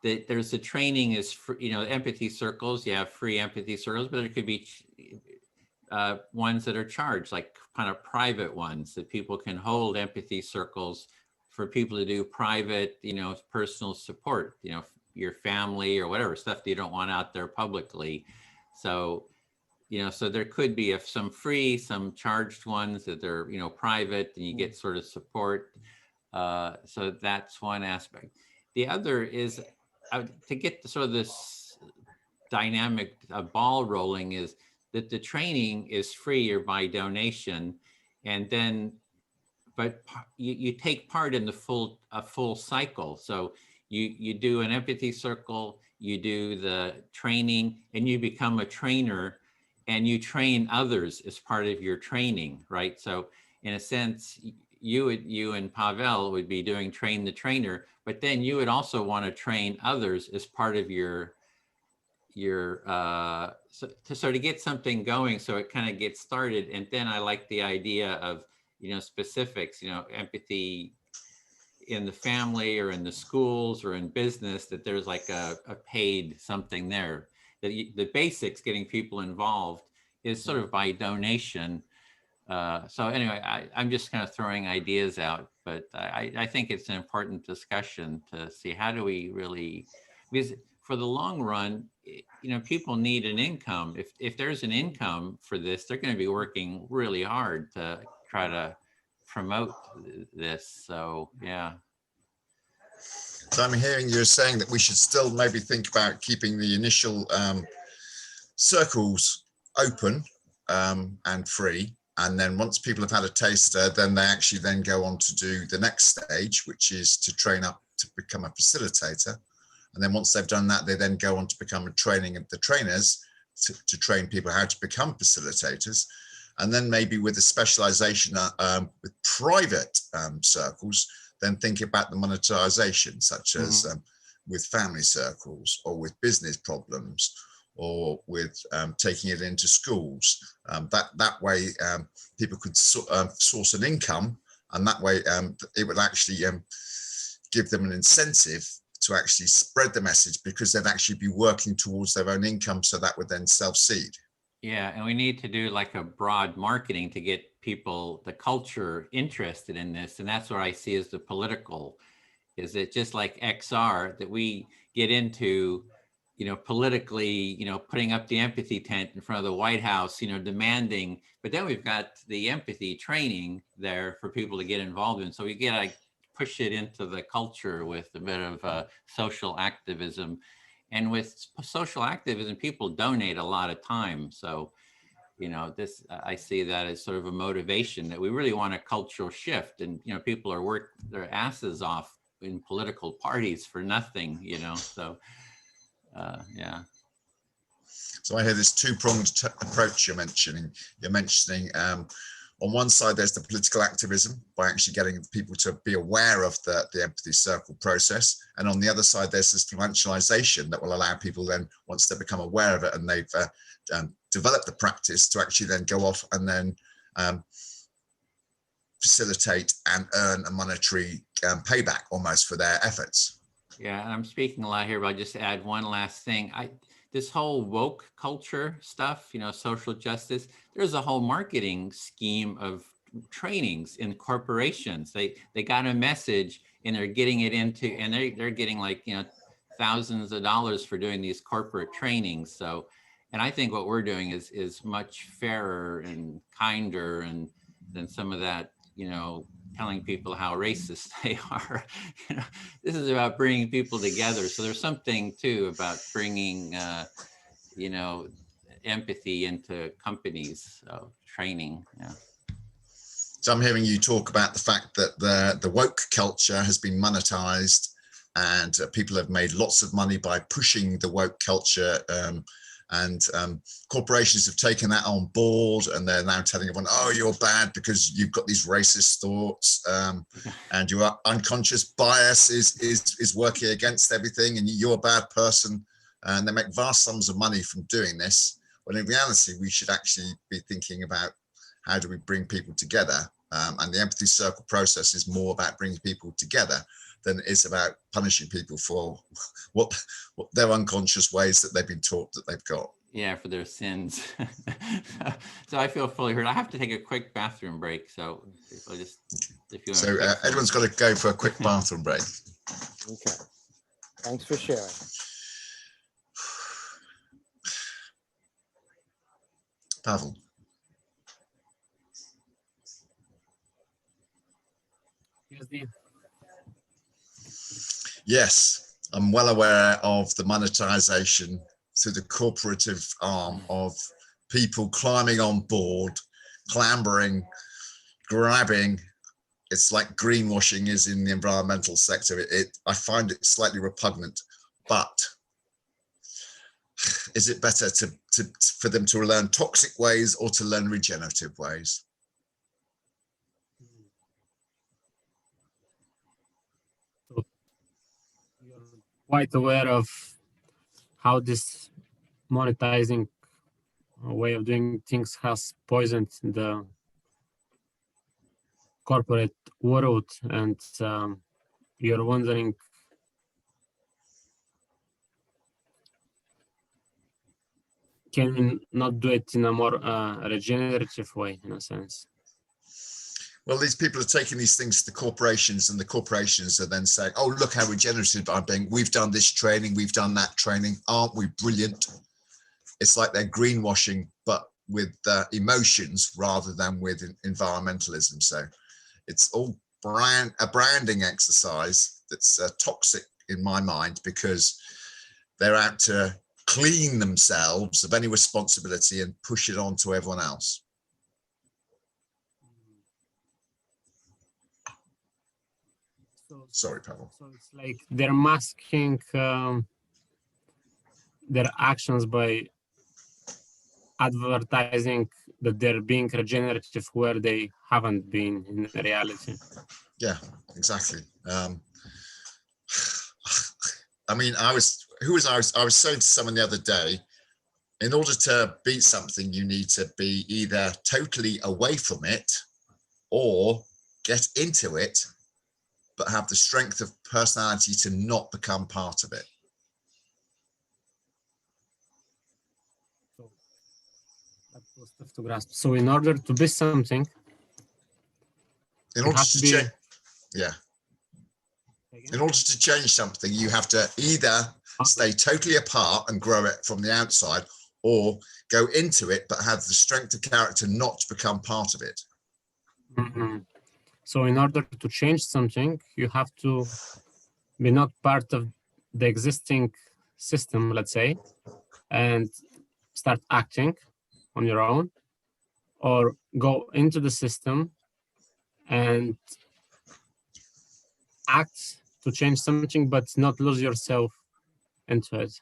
that there's a training is for, empathy circles. You have free empathy circles, but there could be ones that are charged, like kind of private ones that people can hold empathy circles for people to do private, personal support, your family or whatever stuff that you don't want out there publicly. So, so there could be some free, some charged ones that they're, private and you get sort of support. So that's one aspect. The other is to get sort of this dynamic ball rolling is that the training is free or by donation, and then, but you take part in the full cycle. So you do an empathy circle, you do the training, and you become a trainer, and you train others as part of your training, right? So in a sense, you and Pavel would be doing train the trainer, but then you would also want to train others as part of your so to get something going, so it kind of gets started. And then I like the idea of specifics, empathy in the family or in the schools or in business, that there's like a paid something there, that the basics, getting people involved, is sort of by donation. So anyway, I'm just kind of throwing ideas out, but I think it's an important discussion to see how do we really, because for the long run, people need an income. If there's an income for this, they're going to be working really hard to try to promote this. So yeah. So I'm hearing you're saying that we should still maybe think about keeping the initial circles open and free. And then once people have had a taster, then they actually then go on to do the next stage, which is to train up to become a facilitator. And then once they've done that, they then go on to become a training of the trainers to train people how to become facilitators. And then maybe with a specialization with private circles, then think about the monetization, such as with family circles or with business problems or with taking it into schools. That way people could source an income, and that way it would actually give them an incentive to actually spread the message, because they'd actually be working towards their own income. So that would then self-seed. Yeah, and we need to do like a broad marketing to get people, the culture, interested in this. And that's what I see as the political, is it just like XR that we get into, you know, politically, you know, putting up the empathy tent in front of the White House, you know, demanding, but then we've got the empathy training there for people to get involved in. So we get like push it into the culture with a bit of social activism. And with social activism, people donate a lot of time. So, you know, this, I see that as sort of a motivation that we really want a cultural shift. And, you know, people are working their asses off in political parties for nothing, you know, so, yeah. So I hear this two-pronged approach you're mentioning. You're mentioning on one side, there's the political activism by actually getting people to be aware of the empathy circle process. And on the other side, there's this financialization that will allow people then, once they become aware of it and they've developed the practice, to actually then go off and then facilitate and earn a monetary payback almost for their efforts. Yeah, and I'm speaking a lot here, but I'll just add one last thing. This whole woke culture stuff, you know, social justice, there's a whole marketing scheme of trainings in corporations. They got a message and they're getting it into, and they're getting like, you know, thousands of dollars for doing these corporate trainings. So, and I think what we're doing is much fairer and kinder and than some of that, you know, telling people how racist they are. You know, this is about bringing people together. So there's something too about bringing, you know, empathy into companies, training. Yeah. So I'm hearing you talk about the fact that the woke culture has been monetized, and people have made lots of money by pushing the woke culture. And corporations have taken that on board, and they're now telling everyone, oh, you're bad because you've got these racist thoughts, and your unconscious bias is working against everything, and you're a bad person. And they make vast sums of money from doing this. But in reality, we should actually be thinking about how do we bring people together. And the empathy circle process is more about bringing people together than it is about punishing people for what their unconscious ways that they've been taught that they've got. Yeah, for their sins. So I feel fully heard. I have to take a quick bathroom break. So if you want. So everyone's got to go for a quick bathroom break. Okay. Thanks for sharing. Pavel. Yes, I'm well aware of the monetization through the corporative arm of people climbing on board, clambering, grabbing. It's like greenwashing is in the environmental sector. I find it slightly repugnant, but is it better for them to learn toxic ways or to learn regenerative ways? Quite aware of how this monetizing way of doing things has poisoned the corporate world, and you're wondering can we not do it in a more regenerative way, in a sense? Well, these people are taking these things to corporations, and the corporations are then saying, oh, look how regenerative I'm being. We've done this training. We've done that training. Aren't we brilliant? It's like they're greenwashing, but with emotions rather than with environmentalism. So it's all a branding exercise that's toxic in my mind, because they're out to clean themselves of any responsibility and push it on to everyone else. Sorry, Pavel. So it's like they're masking their actions by advertising that they're being regenerative where they haven't been in reality. Yeah, exactly. I mean, I was saying to someone the other day, in order to beat something, you need to be either totally away from it or get into it, but have the strength of personality to not become part of it. So that was tough to grasp. So in order to be something, In you order have to to be. change, yeah. In order to change something, you have to either stay totally apart and grow it from the outside, or go into it but have the strength of character not to become part of it. Mhm. So in order to change something, you have to be not part of the existing system, let's say, and start acting on your own, or go into the system and act to change something, but not lose yourself into it.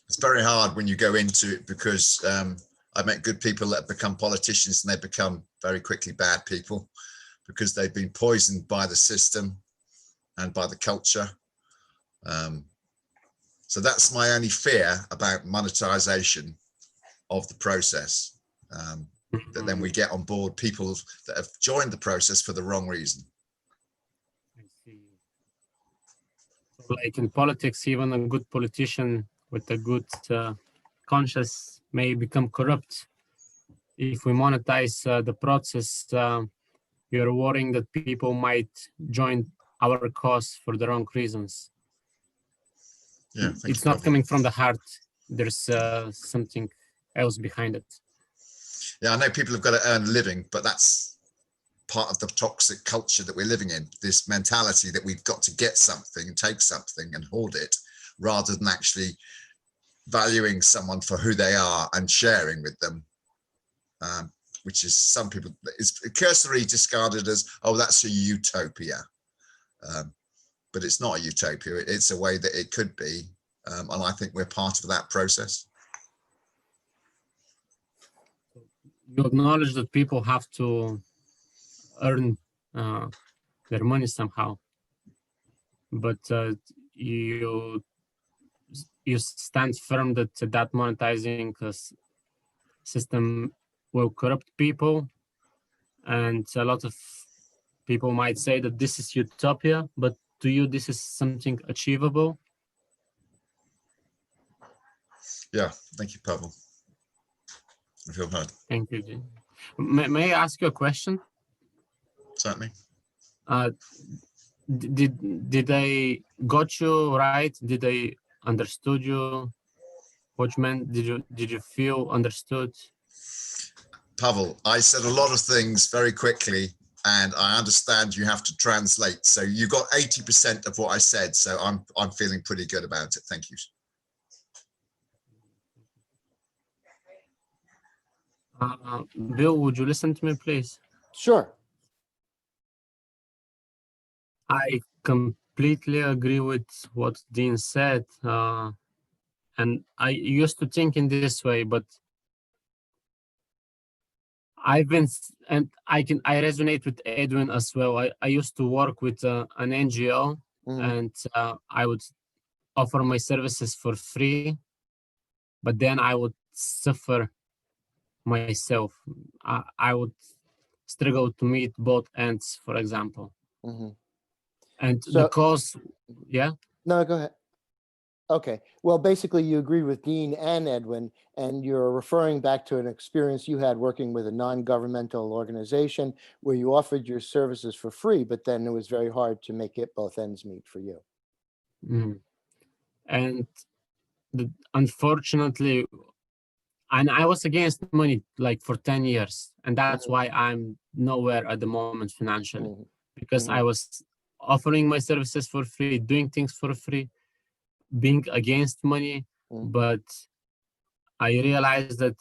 It's very hard when you go into it, because I met good people that have become politicians and they become very quickly bad people because they've been poisoned by the system and by the culture. So that's my only fear about monetization of the process, that then we get on board people that have joined the process for the wrong reason. I see. So like in politics, even a good politician with a good conscience may become corrupt. If we monetize the process, you're worrying that people might join our cause for the wrong reasons. Yeah, It's not coming from the heart. There's something else behind it. Yeah, I know people have got to earn a living, but that's part of the toxic culture that we're living in. This mentality that we've got to get something and take something and hoard it, rather than actually valuing someone for who they are and sharing with them, which is some people is cursory discarded as, oh, that's a utopia. But it's not a utopia. It's a way that it could be. And I think we're part of that process. You acknowledge that people have to earn their money somehow, but you stand firm that that monetizing system will corrupt people, and a lot of people might say that this is utopia, but to you this is something achievable. Yeah, thank you, Pavel. I feel heard. Thank you, Jim. May I ask you a question? Certainly. Did I got you right? Did I understood you? What you meant? Did you feel understood? Pavel, I said a lot of things very quickly, and I understand you have to translate. So you got 80% of what I said. So I'm feeling pretty good about it. Thank you. Bill, would you listen to me, please? Sure. I completely agree with what Dean said. And I used to think in this way, but I resonate with Edwin as well. I used to work with an NGO, and I would offer my services for free, but then I would suffer myself. I would struggle to meet both ends, for example. And So- the cause, yeah? No, go ahead. Okay. Well, basically, you agree with Dean and Edwin, and you're referring back to an experience you had working with a non-governmental organization where you offered your services for free, but then it was very hard to make it both ends meet for you. And unfortunately, and I was against money like for 10 years, and that's why I'm nowhere at the moment financially, because I was offering my services for free, doing things for free, being against money. But I realized that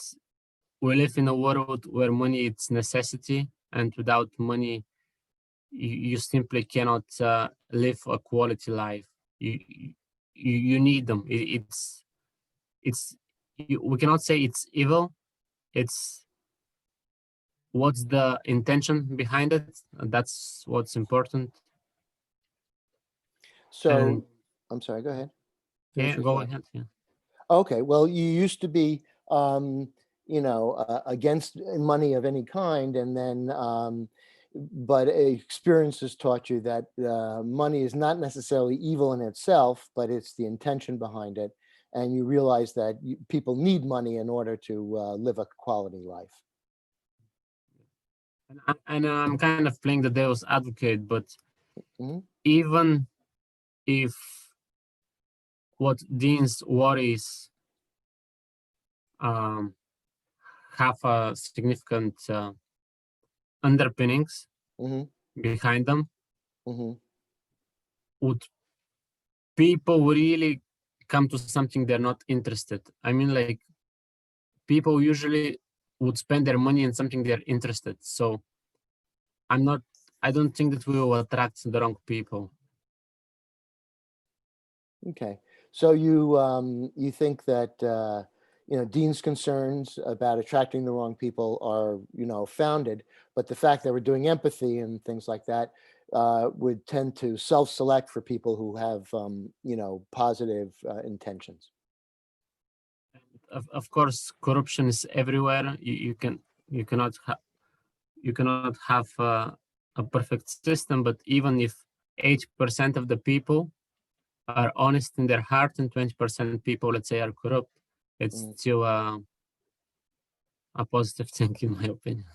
we live in a world where money is necessity, and without money you simply cannot live a quality life. You need them. We cannot say it's evil. It's what's the intention behind it. That's what's important. So, And- I'm sorry, go ahead. Yeah, Finish your go thought. ahead. Yeah. Okay, well, you used to be, against money of any kind, and then, but experience has taught you that money is not necessarily evil in itself, but it's the intention behind it, and you realize that people need money in order to live a quality life. And I'm kind of playing the devil's advocate, but Mhm. even if what Dean's worries have a significant underpinnings Mhm. behind them, Mhm. would people really come to something they're not interested? I mean, like, people usually would spend their money in something they're interested. So I don't think that we will attract the wrong people. Okay, so you think that Dean's concerns about attracting the wrong people are founded, but the fact that we're doing empathy and things like that would tend to self-select for people who have positive intentions. Of course, corruption is everywhere. You cannot have a perfect system, but even if 80% of the people are honest in their heart and 20% people, let's say, are corrupt, it's Mm. still a positive thing, in my opinion.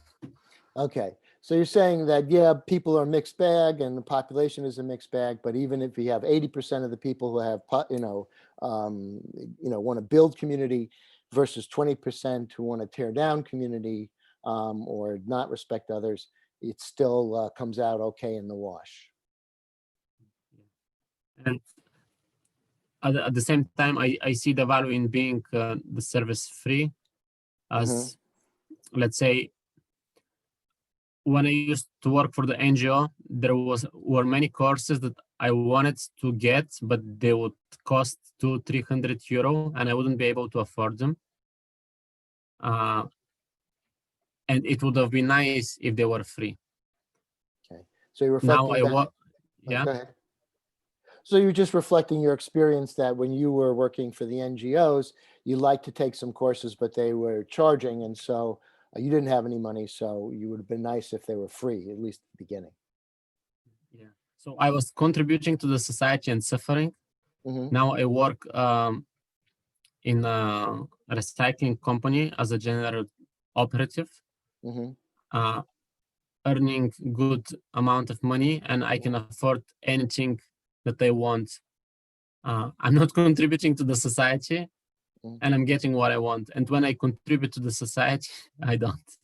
Okay, so you're saying that, yeah, people are mixed bag and the population is a mixed bag, but even if you have 80% of the people who have, want to build community versus 20% who want to tear down community or not respect others, it still comes out okay in the wash. And at the same time, I see the value in being the service free, as let's say, when I used to work for the NGO, there were many courses that I wanted to get, but they would cost 200-300 euro, and I wouldn't be able to afford them. And it would have been nice if they were free. Okay, so you're Now reflecting back. yeah. Go ahead. So you're just reflecting your experience that when you were working for the NGOs, you liked to take some courses, but they were charging, and so you didn't have any money, so you would have been nice if they were free, at least at the beginning. Yeah. So I was contributing to the society and suffering. Mhm. Now I work in a recycling company as a general operative, Mhm. earning good amount of money, and I can afford anything that I want. I'm not contributing to the society, Mm. and I'm getting what I want. And when I contribute to the society, I don't.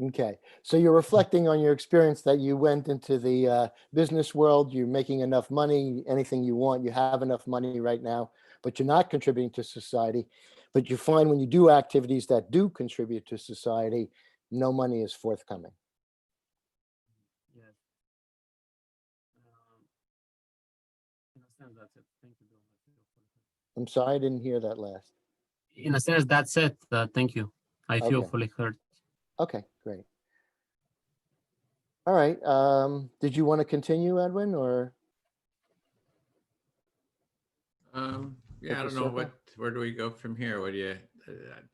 Okay, so you're reflecting on your experience that you went into the business world, you're making enough money, anything you want, you have enough money right now, but you're not contributing to society. But you find when you do activities that do contribute to society, no money is forthcoming. Yes. In a sense, that's it. Thank you very much. I'm sorry, I didn't hear that last. In a sense, that's it. Thank you. I feel Okay. fully heard. Okay, great. All right, did you want to continue, Edwin, or? Yeah, I Take a don't know circle? where do we go from here? What do you,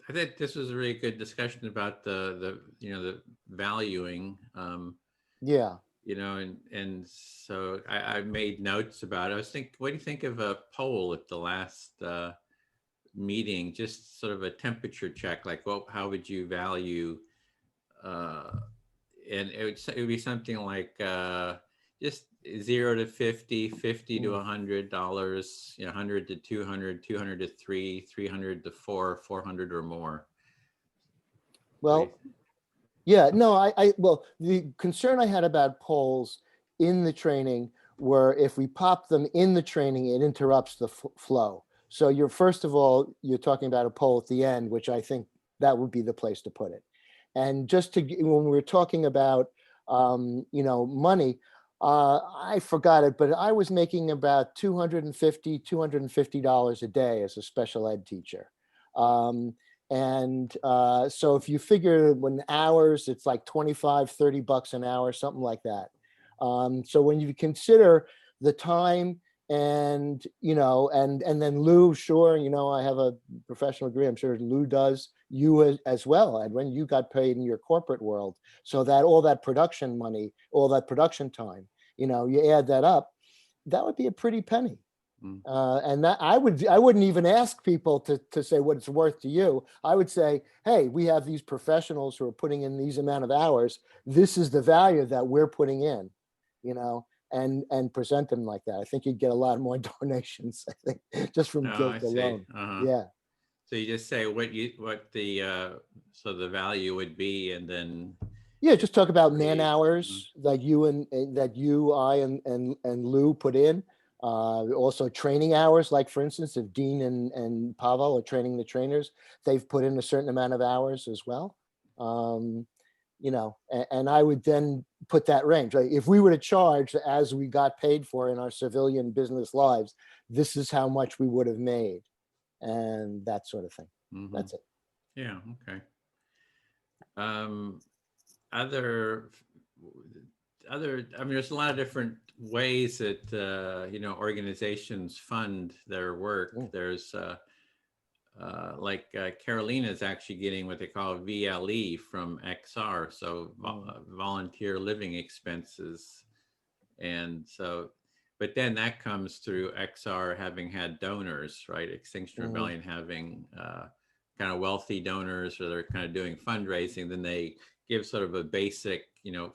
I think this was a really good discussion about the valuing, Yeah. and so I made notes about it. I was thinking, what do you think of a poll at the last meeting? Just sort of a temperature check, like, how would you value, and it would be something like just 0 to 50, 50 to $100, 100 to 200, 200 to 3, 300 to 4, 400 or more. Well, yeah, no, well, the concern I had about polls in the training were if we pop them in the training, it interrupts the flow. So first of all, you're talking about a poll at the end, which I think that would be the place to put it. And just when we're talking about you know, money. I forgot it, but I was making about $250 a day as a special ed teacher. So if you figure when hours, it's like 25, 30 bucks an hour, something like that. So when you consider the time and, you know, and then Lou, sure, you know, I have a professional degree. I'm sure Lou does, you as well. And when you got paid in your corporate world, so that all that production money, all that production time, you know, you add that up, that would be a pretty penny. And that I wouldn't even ask people to say what it's worth to you. I would say, hey, we have these professionals who are putting in these amount of hours. This is the value that we're putting in, you know, and present them like that. I think you'd get a lot more donations, I think, just from guilt alone. Yeah. So you just say what the so the value would be, and then Yeah, just talk about man hours like you I and Lou put in. Also training hours, like for instance, if Dean and Pavel are training the trainers, they've put in a certain amount of hours as well. You know, and I would then put that range. Like if we were to charge as we got paid for in our civilian business lives, this is how much we would have made, and that sort of thing. That's it. Yeah. Okay. Other, I mean, there's a lot of different ways that, you know, organizations fund their work. There's like Carolina is actually getting what they call VLE from XR. So volunteer living expenses. And so, but then that comes through XR having had donors, right? Extinction Rebellion having kind of wealthy donors, or they're kind of doing fundraising. Then they give sort of a basic, you know,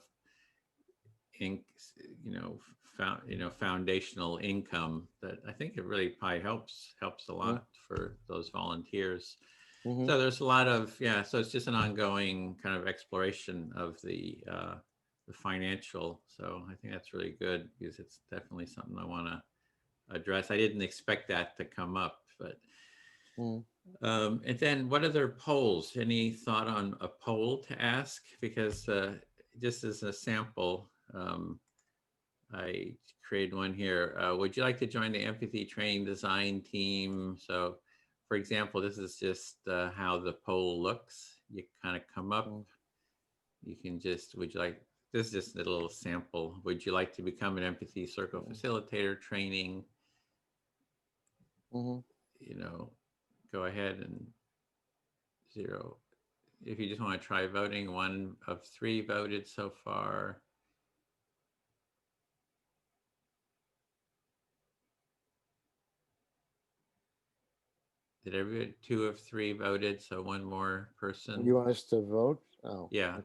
foundational income that I think it really probably helps a lot for those volunteers. So there's a lot of, so it's just an ongoing kind of exploration of the financial. So I think that's really good, because it's definitely something I want to address. I didn't expect that to come up, but and then what other polls? Any thought on a poll to ask? Because just as a sample, I created one here. Would you like to join the empathy training design team? So for example, this is just how the poll looks. You kind of come up, you can just, would you like, this is just a little sample. Would you like to become an empathy circle facilitator training? You know, go ahead and 0. If you just want to try voting, 1 of 3 voted so far. Did everybody, 2 of 3 voted? So 1 more person. You want us to vote? Oh, yeah.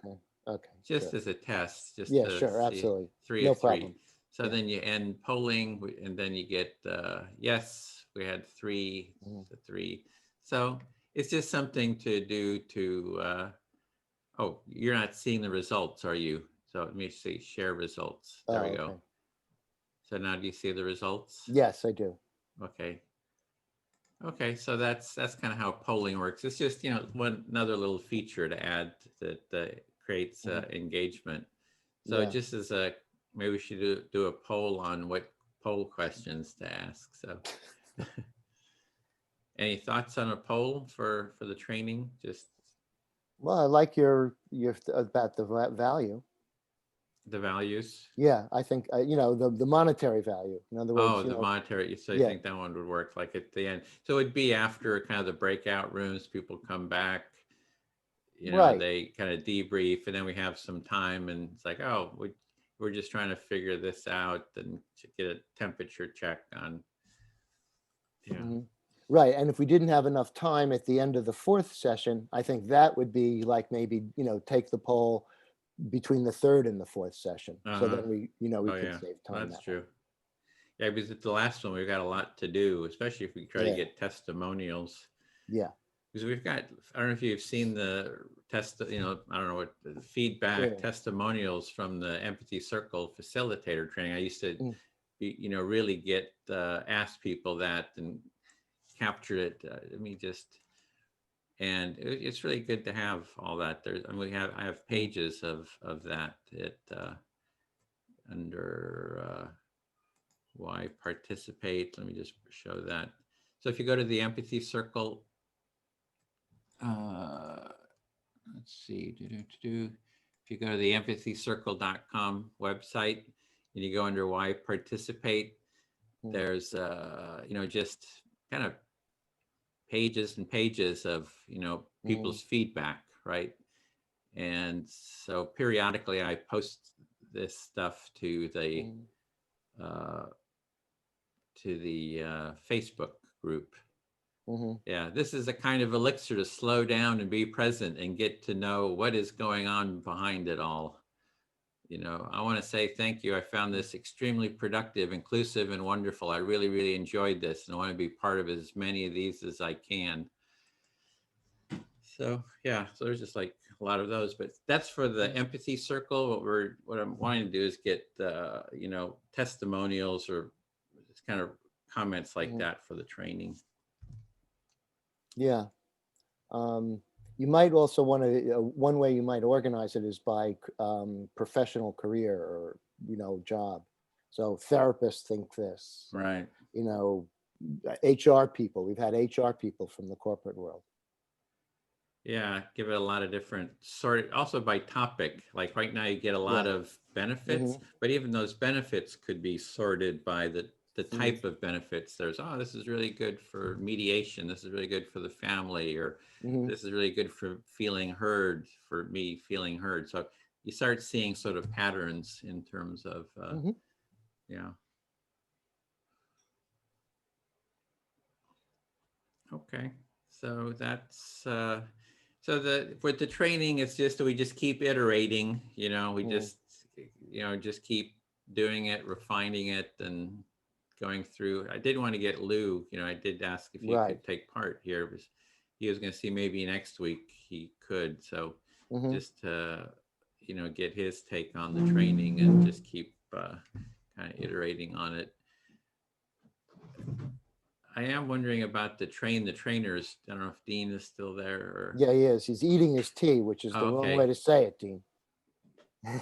Okay. Just sure. as a test, just Yeah, to sure, see. absolutely. 3 No of 3. problem. So then you end polling, and then you get yes. We had 3 to 3. So it's just something to do to. Oh, you're not seeing the results, are you? So let me see. Share results. There we go. Okay. So now do you see the results? Yes, I do. Okay. Okay, so that's kind of how polling works. It's just, you know, another little feature to add that creates engagement. So just as a, maybe we should do a poll on what poll questions to ask. So any thoughts on a poll for the training? Just. Well, I like your about the value. The values? Yeah, I think, you know, the monetary value. In other words, Oh, the monetary. So you think that one would work like at the end. So it'd be after kind of the breakout rooms, people come back, you know, they kind of debrief, and then we have some time, and it's like, oh, we're just trying to figure this out and to get a temperature check on. Right. And if we didn't have enough time at the end of the 4th session, I think that would be like maybe, you know, take the poll between the 3rd and the 4th session. So then we, you know, we could save time. That's true. Yeah, because at the last one, we've got a lot to do, especially if we try to get testimonials. Yeah. Because we've got, I don't know if you've seen the you know, I don't know what the feedback testimonials from the Empathy Circle Facilitator training. I used to, you know, really get, ask people that and capture it. Let me just, And it's really good to have all that. There's, and I have pages of that under why participate. Let me just show that. So if you go to the empathy circle, let's see, if you go to the empathyscircle.com website and you go under why participate, there's just kind of pages and pages of people's feedback, right? And so periodically I post this stuff to the Facebook group. Yeah, this is a kind of elixir to slow down and be present and get to know what is going on behind it all. I want to say thank you. I found this extremely productive, inclusive, and wonderful. I really, really enjoyed this, and I want to be part of as many of these as I can. So yeah, so there's just like a lot of those, but that's for the empathy circle. What I'm wanting to do is get testimonials or just kind of comments like that for the training. Yeah. You might also want to, one way you might organize it is by professional career or, job. So therapists think this, Right. HR people, we've had HR people from the corporate world. Yeah, give it a lot of different sort, also by topic. Like right now you get a lot of benefits, but even those benefits could be sorted by the type of benefits. There's, this is really good for mediation. This is really good for the family, or this is really good for feeling heard, for me feeling heard. So you start seeing sort of patterns in terms of, yeah. Okay, so that's, with the training, it's just, we just keep iterating, we just keep doing it, refining it, and going through. I did want to get Lou, I did ask if he could take part here, because he was going to see maybe next week he could. So just to, get his take on the training and just keep kind of iterating on it. I am wondering about the trainers. I don't know if Dean is still there. Or... Yeah, he is. He's eating his tea, which is the wrong way to say it, Dean.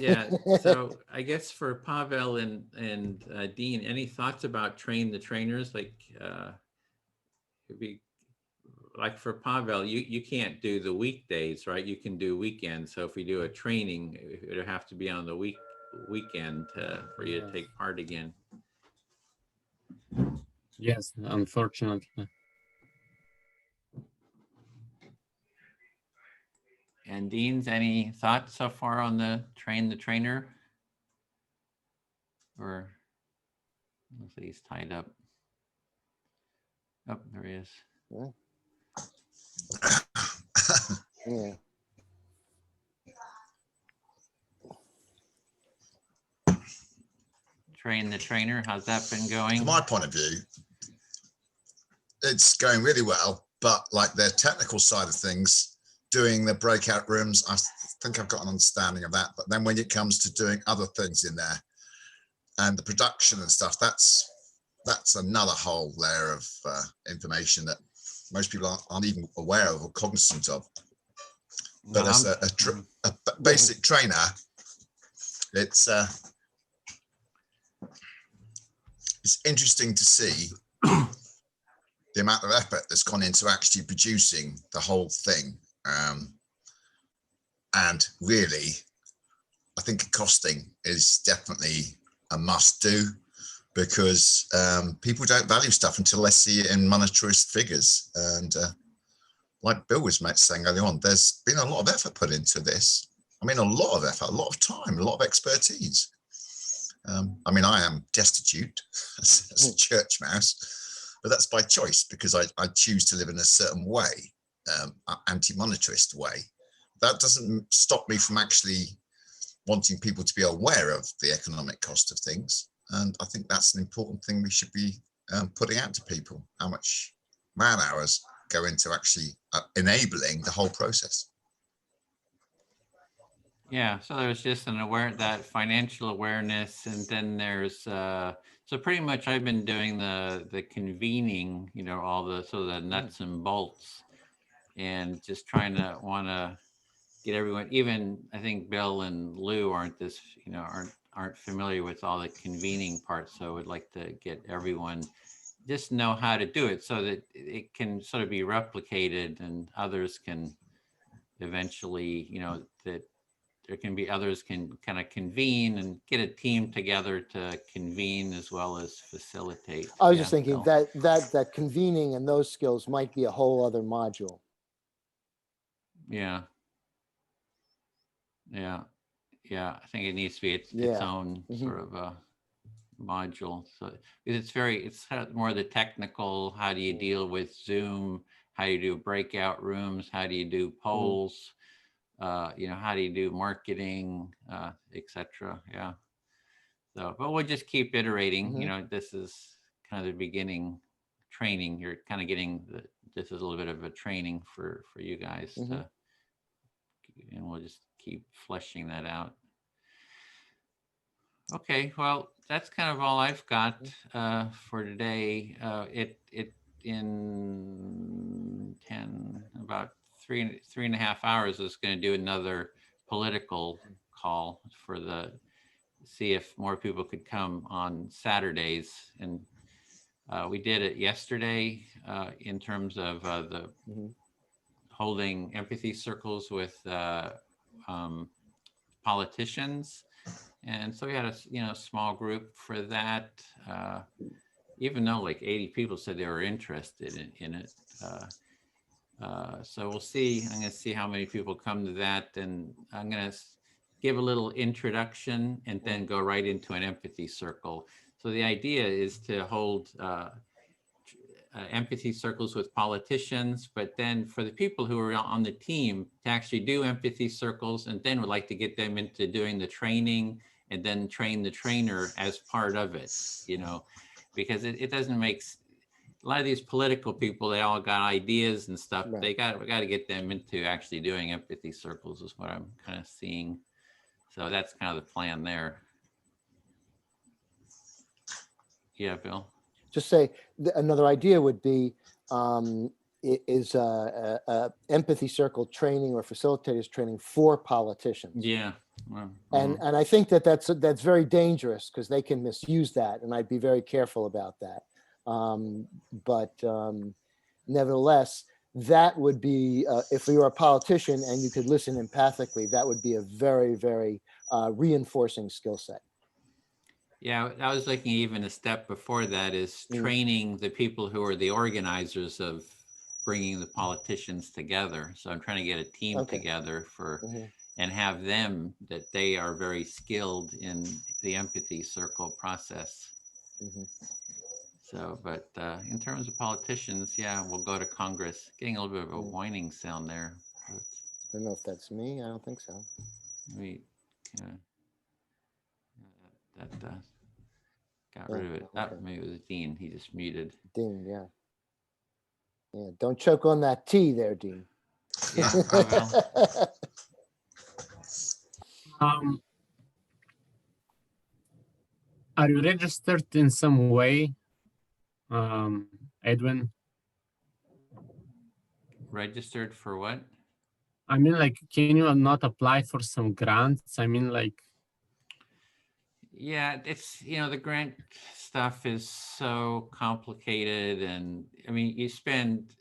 Yeah. So I guess for Pavel and Dean, any thoughts about train the trainers? Like, it'd be like for Pavel, you can't do the weekdays, right? You can do weekends. So if we do a training, it would have to be on the weekend for you to take part again. Yes, unfortunately. And Dean's, any thoughts so far on the trainer? Or looks like he's tied up. Oh, there he is. Yeah. Train the trainer, how's that been going? From my point of view, it's going really well, but like the technical side of things, doing the breakout rooms, I think I've got an understanding of that. But then when it comes to doing other things in there and the production and stuff, that's another whole layer of information that most people aren't even aware of or cognizant of. But as a basic trainer, it's interesting to see the amount of effort that's gone into actually producing the whole thing. And really, I think costing is definitely a must do, because people don't value stuff until they see it in monetarist figures. And like Bill was saying earlier on, there's been a lot of effort put into this. I mean, a lot of effort, a lot of time, a lot of expertise. I mean, I am destitute as a church mouse, but that's by choice, because I choose to live in a certain way, anti-monetarist way. That doesn't stop me from actually wanting people to be aware of the economic cost of things. And I think that's an important thing we should be putting out to people, how much man hours go into actually enabling the whole process. Yeah, so there's just that financial awareness, and then there's so pretty much I've been doing the convening, all the nuts and bolts, and just trying to want to get everyone, even I think Bill and Lou aren't this, aren't familiar with all the convening parts. So I would like to get everyone just know how to do it so that it can sort of be replicated and others can eventually, that there can be others can kind of convene and get a team together to convene as well as facilitate. I was Yeah, just thinking Bill. that convening and those skills might be a whole other module. Yeah. Yeah. Yeah. I think it needs to be its Yeah. own Mhm. sort of a module. So it's kind of more the technical, how do you deal with Zoom? How do you do breakout rooms? How do you do polls? How do you do marketing, etc. Yeah. So, but we'll just keep iterating. This is kind of the beginning training. You're kind of getting this is a little bit of a training for you guys to, and we'll just keep fleshing that out. Okay, well, that's kind of all I've got for today. In about three and a half hours is going to do another political call for see if more people could come on Saturdays. And we did it yesterday in terms of the holding empathy circles with politicians. And so we had a small group for that, even though like 80 people said they were interested in it. So we'll see. I'm going to see how many people come to that, and I'm going to give a little introduction and then go right into an empathy circle. So the idea is to hold empathy circles with politicians, but then for the people who are on the team to actually do empathy circles, and then would like to get them into doing the training and then train the trainer as part of it, because it doesn't make a lot of these political people, they all got ideas and stuff. Right. We got to get them into actually doing empathy circles is what I'm kind of seeing. So that's kind of the plan there. Yeah, Bill. Just say another idea would be empathy circle training or facilitators training for politicians. Yeah. Well, and I think that's very dangerous because they can misuse that, and I'd be very careful about that. Nevertheless, that would be if you were a politician and you could listen empathically, that would be a very, very reinforcing skill set. Yeah, I was looking even a step before that is training the people who are the organizers of bringing the politicians together. So I'm trying to get a team together for, and have them that they are very skilled in the empathy circle process. So, but in terms of politicians, yeah, we'll go to Congress. Getting a little bit of a whining sound there. I don't know if that's me. I don't think so. We got rid of it. Maybe it was Dean. He just muted. Dean, yeah. Yeah, don't choke on that tea there, Dean. Yeah, well. Are you registered in some way, Edwin? Registered for what? I mean, like, can you not apply for some grants? I mean, like. Yeah, it's, the grant stuff is so complicated. And I mean, you spend,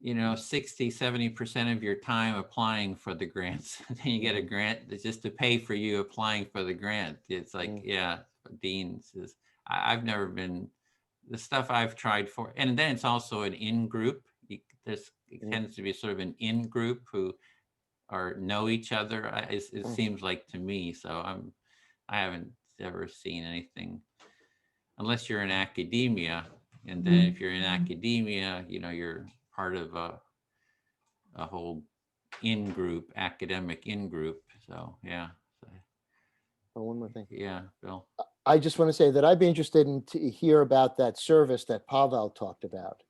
60, 70% of your time applying for the grants. Then you get a grant that's just to pay for you applying for the grant. It's like, yeah, Dean says, I've never been, the stuff I've tried for, and then it's also an in-group. It tends to be sort of an in-group who know each other. It seems like to me. So I haven't ever seen anything unless you're in academia. And then if you're in academia, you're part of a whole in-group, academic in-group. So, yeah. Oh, one more thing. Yeah, Bill. I just want to say that I'd be interested to hear about that service that Pavel talked about,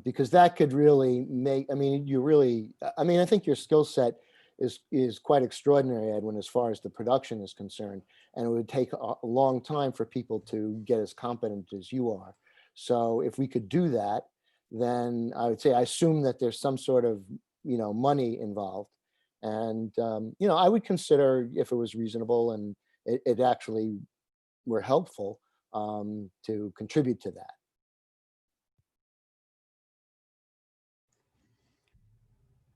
because that could really make, I think your skill set is quite extraordinary, Edwin, as far as the production is concerned, and it would take a long time for people to get as competent as you are. So if we could do that, then I would say I assume that there's some sort of, money involved. And, I would consider if it was reasonable and it actually were helpful, to contribute to that.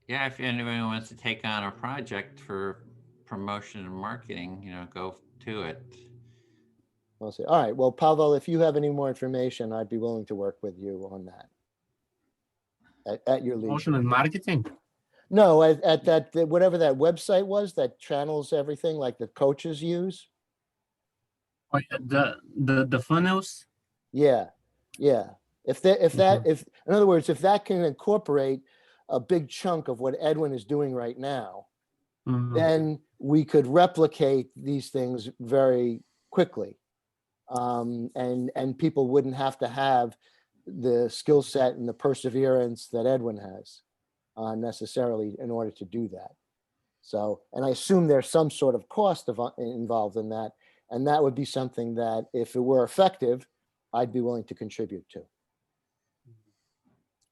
Yeah, if anyone wants to take on a project for promotion and marketing, go to it. I'll say, all right, well, Pavel, if you have any more information, I'd be willing to work with you on that. At your Promotion leisure. and marketing. No, at that, whatever that website was that channels everything like the coaches use. Oh, yeah, the funnels. Yeah, yeah. If in other words, if that can incorporate a big chunk of what Edwin is doing right now, then we could replicate these things very quickly. And people wouldn't have to have the skill set and the perseverance that Edwin has necessarily in order to do that. So, and I assume there's some sort of cost involved in that. And that would be something that if it were effective, I'd be willing to contribute to.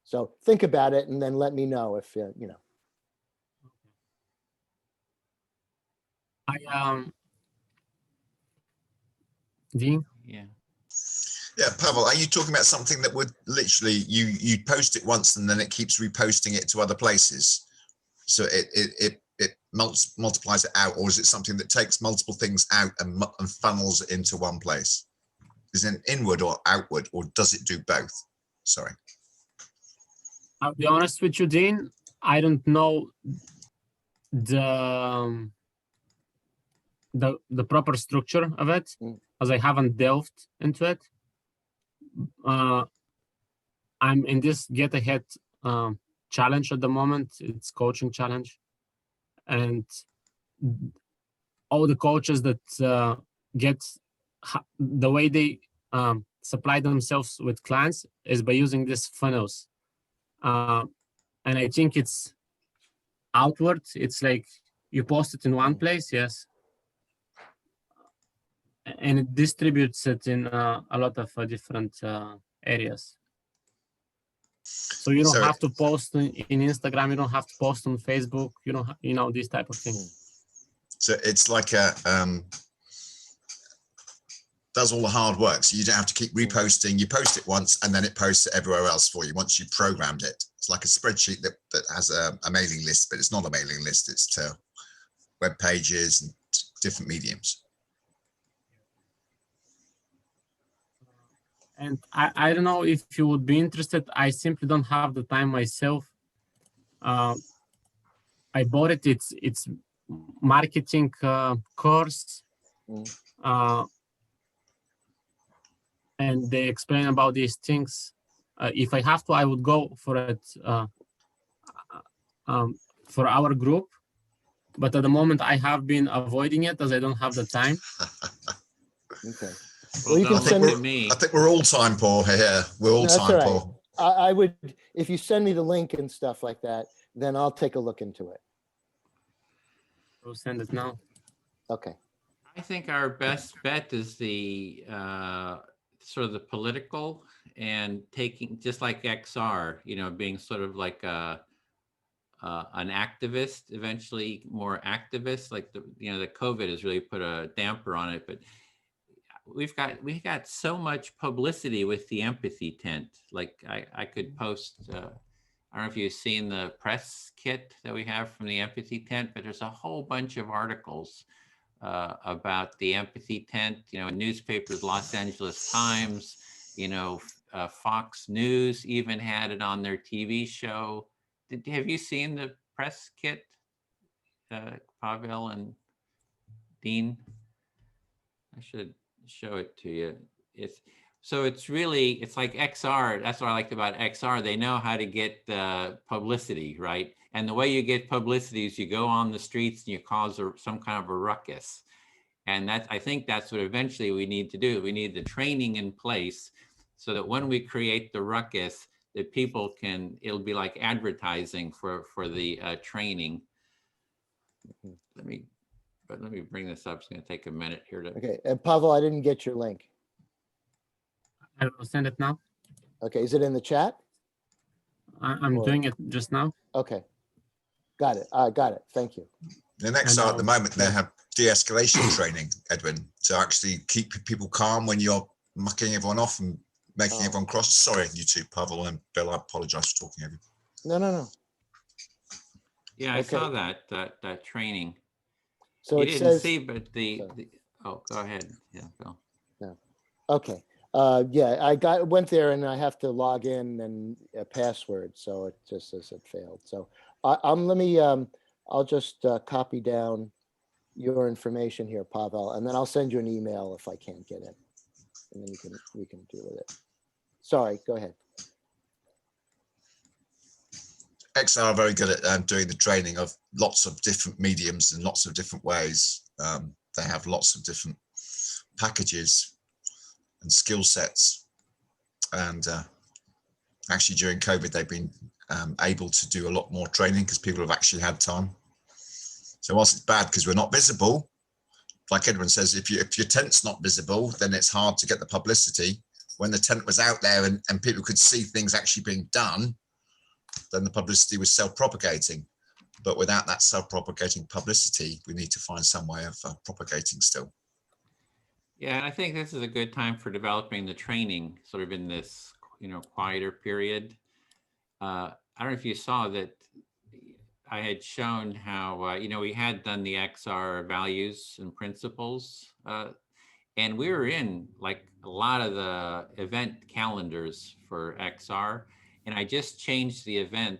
So think about it and then let me know if, Dean? Yeah. Yeah, Pavel, are you talking about something that would literally you post it once and then it keeps reposting it to other places, so it multiplies it out, or is it something that takes multiple things out and funnels it into one place? Is it inward or outward, or does it do both? Sorry. I'll be honest with you, Dean. I don't know the proper structure of it, as I haven't delved into it. I'm in this Get Ahead challenge at the moment. It's coaching challenge, and all the coaches that get the way they supply themselves with clients is by using these funnels. And I think it's outward. It's like you post it in one place, yes, and it distributes it in a lot of different areas. So you don't have to post in Instagram. You don't have to post on Facebook. You don't, these type of things. So it's like a does all the hard work. So you don't have to keep reposting. You post it once and then it posts it everywhere else for you once you've programmed it. It's like a spreadsheet that has a mailing list, but it's not a mailing list. It's to web pages and different mediums. And I don't know if you would be interested. I simply don't have the time myself. I bought it. It's marketing course. And they explain about these things. If I have to, I would go for it for our group. But at the moment, I have been avoiding it as I don't have the time. Okay. Well, You can send to me. I think we're all time poor here. We're all That's time all right. poor. I would, if you send me the link and stuff like that, then I'll take a look into it. We'll send it now. Okay. I think our best bet is the sort of the political and taking, just like XR, being sort of like an activist, eventually more activist. Like the COVID has really put a damper on it, but we've got so much publicity with the empathy tent. Like I could post. I don't know if you've seen the press kit that we have from the empathy tent, but there's a whole bunch of articles about the empathy tent, newspapers, Los Angeles Times, Fox News even had it on their TV show. Have you seen the press kit, Pavel and Dean? I should show it to you. It's like XR. That's what I liked about XR. They know how to get publicity, right? And the way you get publicity is you go on the streets and you cause some kind of a ruckus. And I think that's what eventually we need to do. We need the training in place so that when we create the ruckus, that people it'll be like advertising for the training. Let me bring this up. It's going to take a minute here to. Okay. And Pavel, I didn't get your link. I will send it now. Okay. Is it in the chat? I'm Or- doing it just now. Okay. Got it. Got it. Thank you. The next And at the moment, they have de-escalation training, Edwin, to actually keep people calm when you're mucking everyone off and making Oh. everyone cross. Sorry, you two, Pavel and Bill, I apologize for talking over you. No. Yeah, I Okay. saw that training. So You it didn't says, see, but Sorry. oh, go ahead. Yeah, Bill. okay. Yeah, went there and I have to log in and a password. So it just says it failed. So I'll just copy down your information here, Pavel, and then I'll send you an email if I can't get in. And then we can deal with it. Sorry, go ahead. XR are very good at doing the training of lots of different mediums and lots of different ways. They have lots of different packages and skill sets. And actually during COVID, they've been able to do a lot more training because people have actually had time. So whilst it's bad because we're not visible, like Edwin says, if your tent's not visible, then it's hard to get the publicity. When the tent was out there and people could see things actually being done, then the publicity was self-propagating. But without that self-propagating publicity, we need to find some way of propagating still. Yeah, and I think this is a good time for developing the training, sort of in this, quieter period. I don't know if you saw that I had shown how, we had done the XR values and principles, and we were in like a lot of the event calendars for XR, and I just changed the event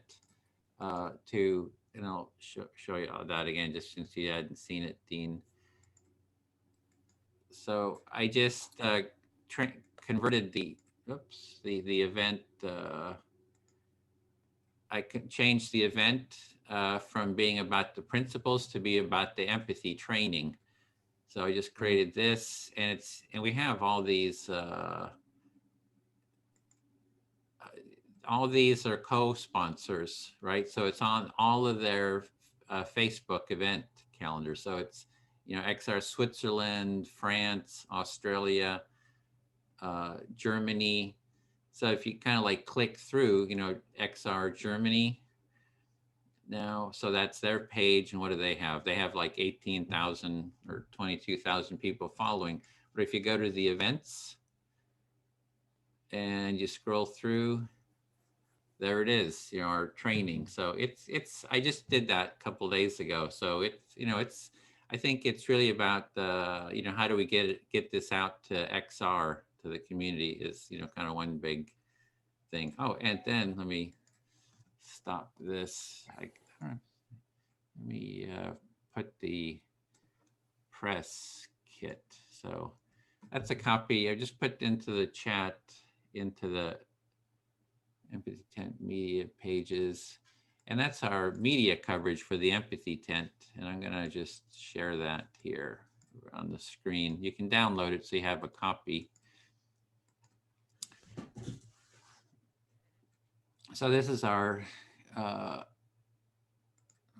to, and I'll show you that again, just since you hadn't seen it, Dean. So I just converted the event. I can change the event from being about the principles to be about the empathy training. So I just created this, and we have all these are co-sponsors, right? So it's on all of their Facebook event calendars. So it's, XR Switzerland, France, Australia, Germany. So if you kind of like click through, XR Germany now, so that's their page. And what do they have? They have like 18,000 or 22,000 people following. But if you go to the events and you scroll through, there it is, our training. So I just did that a couple of days ago. So I think it's really about how do we get this out to XR, to the community, is, kind of one big thing. Oh, and then let me stop this. Let me put the press kit. So that's a copy I just put into the chat, into the Empathy Tent media pages. And that's our media coverage for the Empathy Tent. And I'm gonna just share that here on the screen. You can download it so you have a copy. So this is our, let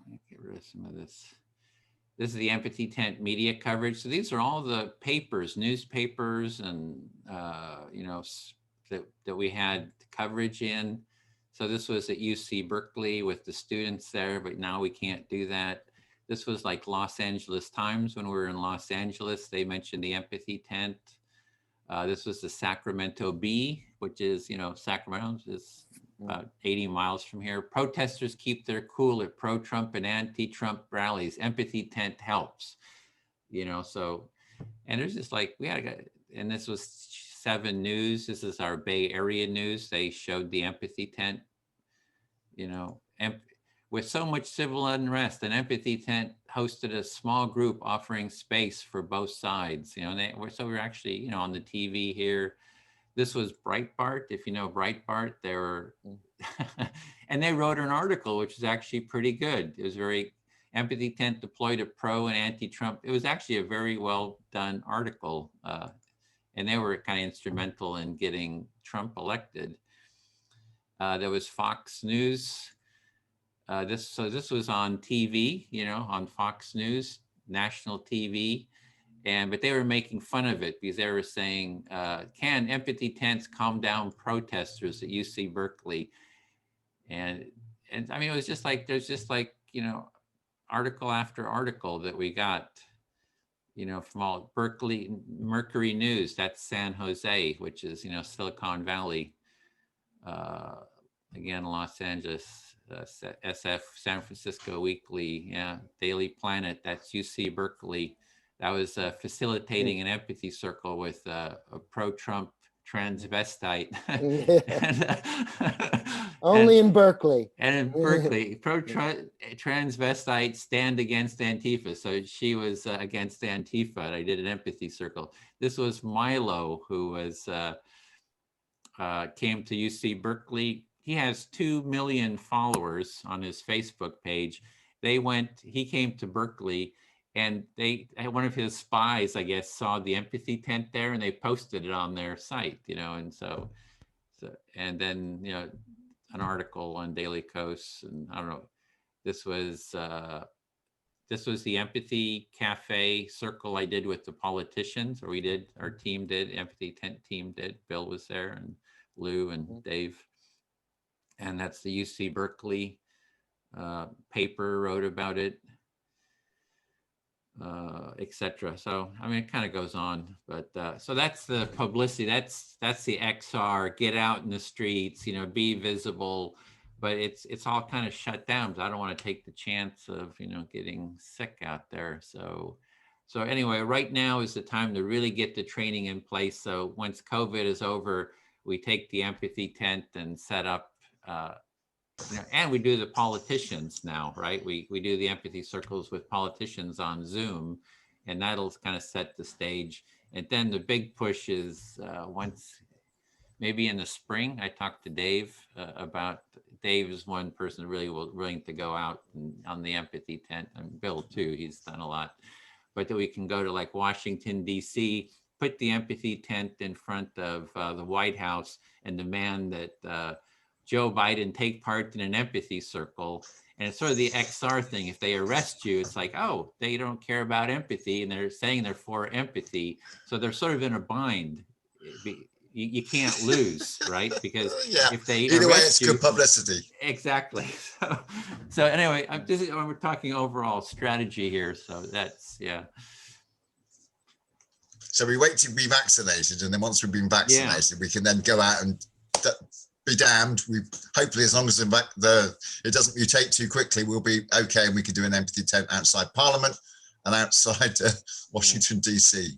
me get rid of some of this. This is the Empathy Tent media coverage. So these are all the papers, newspapers, and that we had coverage in. So this was at UC Berkeley with the students there, but now we can't do that. This was like Los Angeles Times when we were in Los Angeles. They mentioned the Empathy Tent. This was the Sacramento Bee, which is, Sacramento is about 80 miles from here. Protesters keep their cool at pro-Trump and anti-Trump rallies. Empathy Tent helps, so, and there's just like, and this was 7 News. This is our Bay Area news. They showed the Empathy Tent, with so much civil unrest, an Empathy Tent hosted a small group offering space for both sides, so we're actually, on the TV here. This was Breitbart. If you know Breitbart, they were, and they wrote an article, which is actually pretty good. It was very, Empathy Tent deployed a pro and anti-Trump. It was actually a very well done article. And they were kind of instrumental in getting Trump elected. There was Fox News. This was on TV, on Fox News, national TV. But they were making fun of it because they were saying, can empathy tents calm down protesters at UC Berkeley? And I mean, it was just like, there's just like, you know, article after article that we got, you know, from all Berkeley, Mercury News, that's San Jose, which is, you know, Silicon Valley. Again, Los Angeles, SF, San Francisco Weekly, yeah, Daily Planet, that's UC Berkeley. That was facilitating an empathy circle with a pro-Trump transvestite. Only in Berkeley. And in Berkeley, pro-transvestite stand against Antifa. So she was against Antifa, and I did an empathy circle. This was Milo, who was came to UC Berkeley. He has 2 million followers on his Facebook page. He came to Berkeley, and one of his spies, I guess, saw the empathy tent there, and they posted it on their site, you know, and so and then, you know, an article on Daily Kos, and I don't know, this was the Empathy Cafe circle I did with the politicians, or our team did, Empathy Tent team did. Bill was there, and Lou and Dave. And that's the UC Berkeley paper wrote about it, etc. So, I mean, it kind of goes on, but so that's the publicity. That's the XR, get out in the streets, you know, be visible, but it's all kind of shut down because I don't want to take the chance of, you know, getting sick out there. So anyway, right now is the time to really get the training in place. So once COVID is over, we take the empathy tent and set up, you know, and we do the politicians now, right? We do the empathy circles with politicians on Zoom, and that'll kind of set the stage. And then the big push is once, maybe in the spring, I talked to Dave about, Dave is one person really willing to go out on the empathy tent, and Bill too, he's done a lot, but that we can go to like Washington, DC, put the empathy tent in front of the White House and demand that Joe Biden take part in an empathy circle. And it's sort of the XR thing. If they arrest you, it's like, oh, they don't care about empathy, and they're saying they're for empathy. So they're sort of in a bind. You can't lose, right? Because if they either way, arrest it's you, good publicity. Exactly. So anyway, we're talking overall strategy here. So that's, yeah. So we wait to be vaccinated, and then once we've been vaccinated, we can then go out and be damned. We hopefully, as long as it doesn't mutate too quickly, we'll be okay, and we can do an empathy tent outside Parliament and outside Washington DC.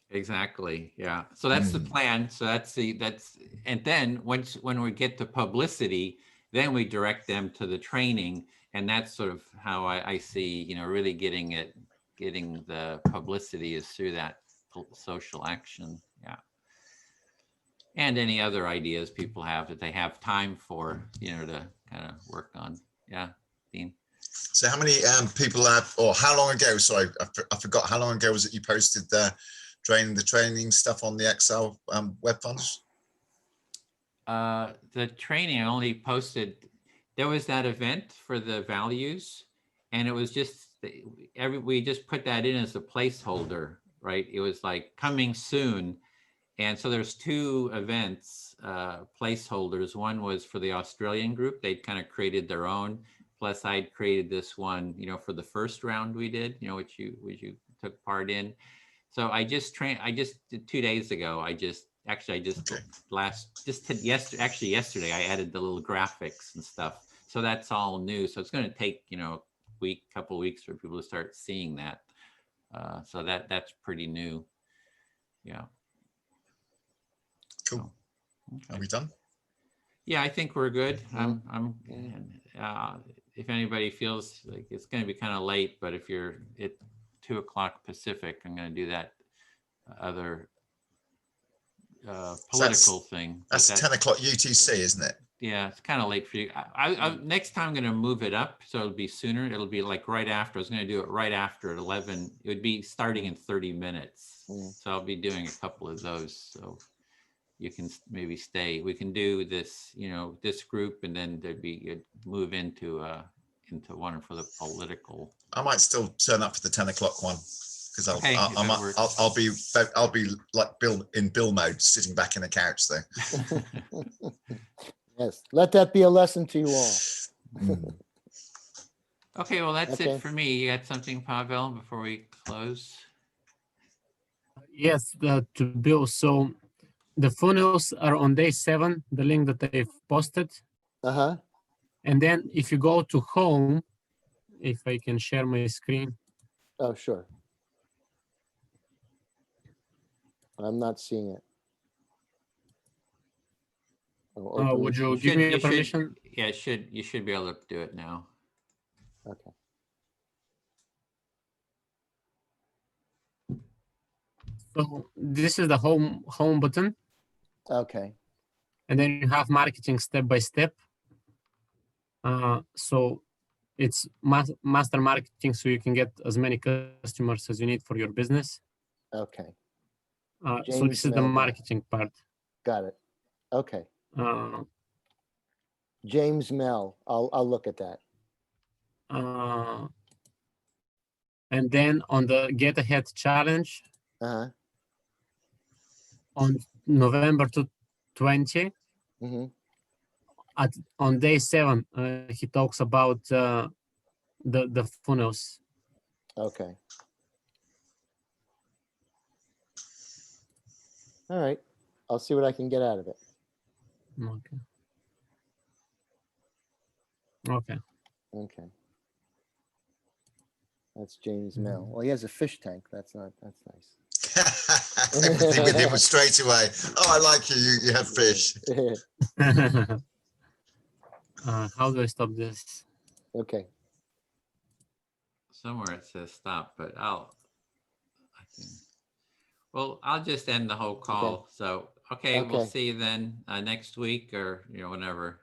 Exactly. Yeah. So that's the plan. So and then when we get the publicity, then we direct them to the training, and that's sort of how I see, you know, really getting the publicity is through that social action. Yeah. And any other ideas people have that they have time for, you know, to kind of work on. Yeah, Dean. So how many people have, or how long ago, sorry, I forgot, how long ago was it you posted the training stuff on the Excel web funds? The training I only posted, there was that event for the values, and it was just, we just put that in as a placeholder, right? It was like coming soon. And so there's 2 events, placeholders. One was for the Australian group. They'd kind of created their own. Plus I'd created this one, you know, for the first round we did, you know, which you took part in. So I just did 2 days ago. Yesterday, I added the little graphics and stuff. So that's all new. So it's going to take, you know, couple weeks for people to start seeing that. So that's pretty new. Yeah. Cool. So, okay. Are we done? Yeah, I think we're good. If anybody feels like it's going to be kind of late, but if you're at 2 o'clock Pacific, I'm going to do that other political thing. That's 10 o'clock UTC, isn't it? Yeah, it's kind of late for you. Next time I'm going to move it up, so it'll be sooner. It'll be like right after. I was going to do it right after at 11. It would be starting in 30 minutes. So I'll be doing a couple of those. So you can maybe stay. We can do this, you know, this group, and then you'd move into one for the political. I might still turn up for the 10 o'clock one, because I'll be like Bill mode, sitting back in the couch there. Yes, let that be a lesson to you all. Mm. Okay, well, that's Okay. it for me. You got something, Pavel, before we close? Yes, to Bill. So the funnels are on day 7, the link that they've posted. Uh-huh. And then if you go to home, if I can share my screen. Oh, sure. I'm not seeing it. I'll open Would it. you give me a permission? Yeah, you should be able to do it now. Okay. So this is the home button. Okay. And then you have marketing step by step. So it's master marketing, so you can get as many customers as you need for your business. Okay. So James this is the Melba. marketing part. Got it. Okay. Uh, James Mel. I'll look at that. and then on the Get Ahead challenge Uh-huh. on November 20, Mm-hmm. on day 7, he talks about the funnels. Okay. All right. I'll see what I can get out of it. Okay. Okay. Okay. That's James Mel. Well, he has a fish tank. That's nice. Everything with him was straight away. Oh, I like you. You have fish. How do I stop this? Okay. Somewhere it says stop, but I'll just end the whole call. So, okay, we'll Okay. see you then next week or, whenever.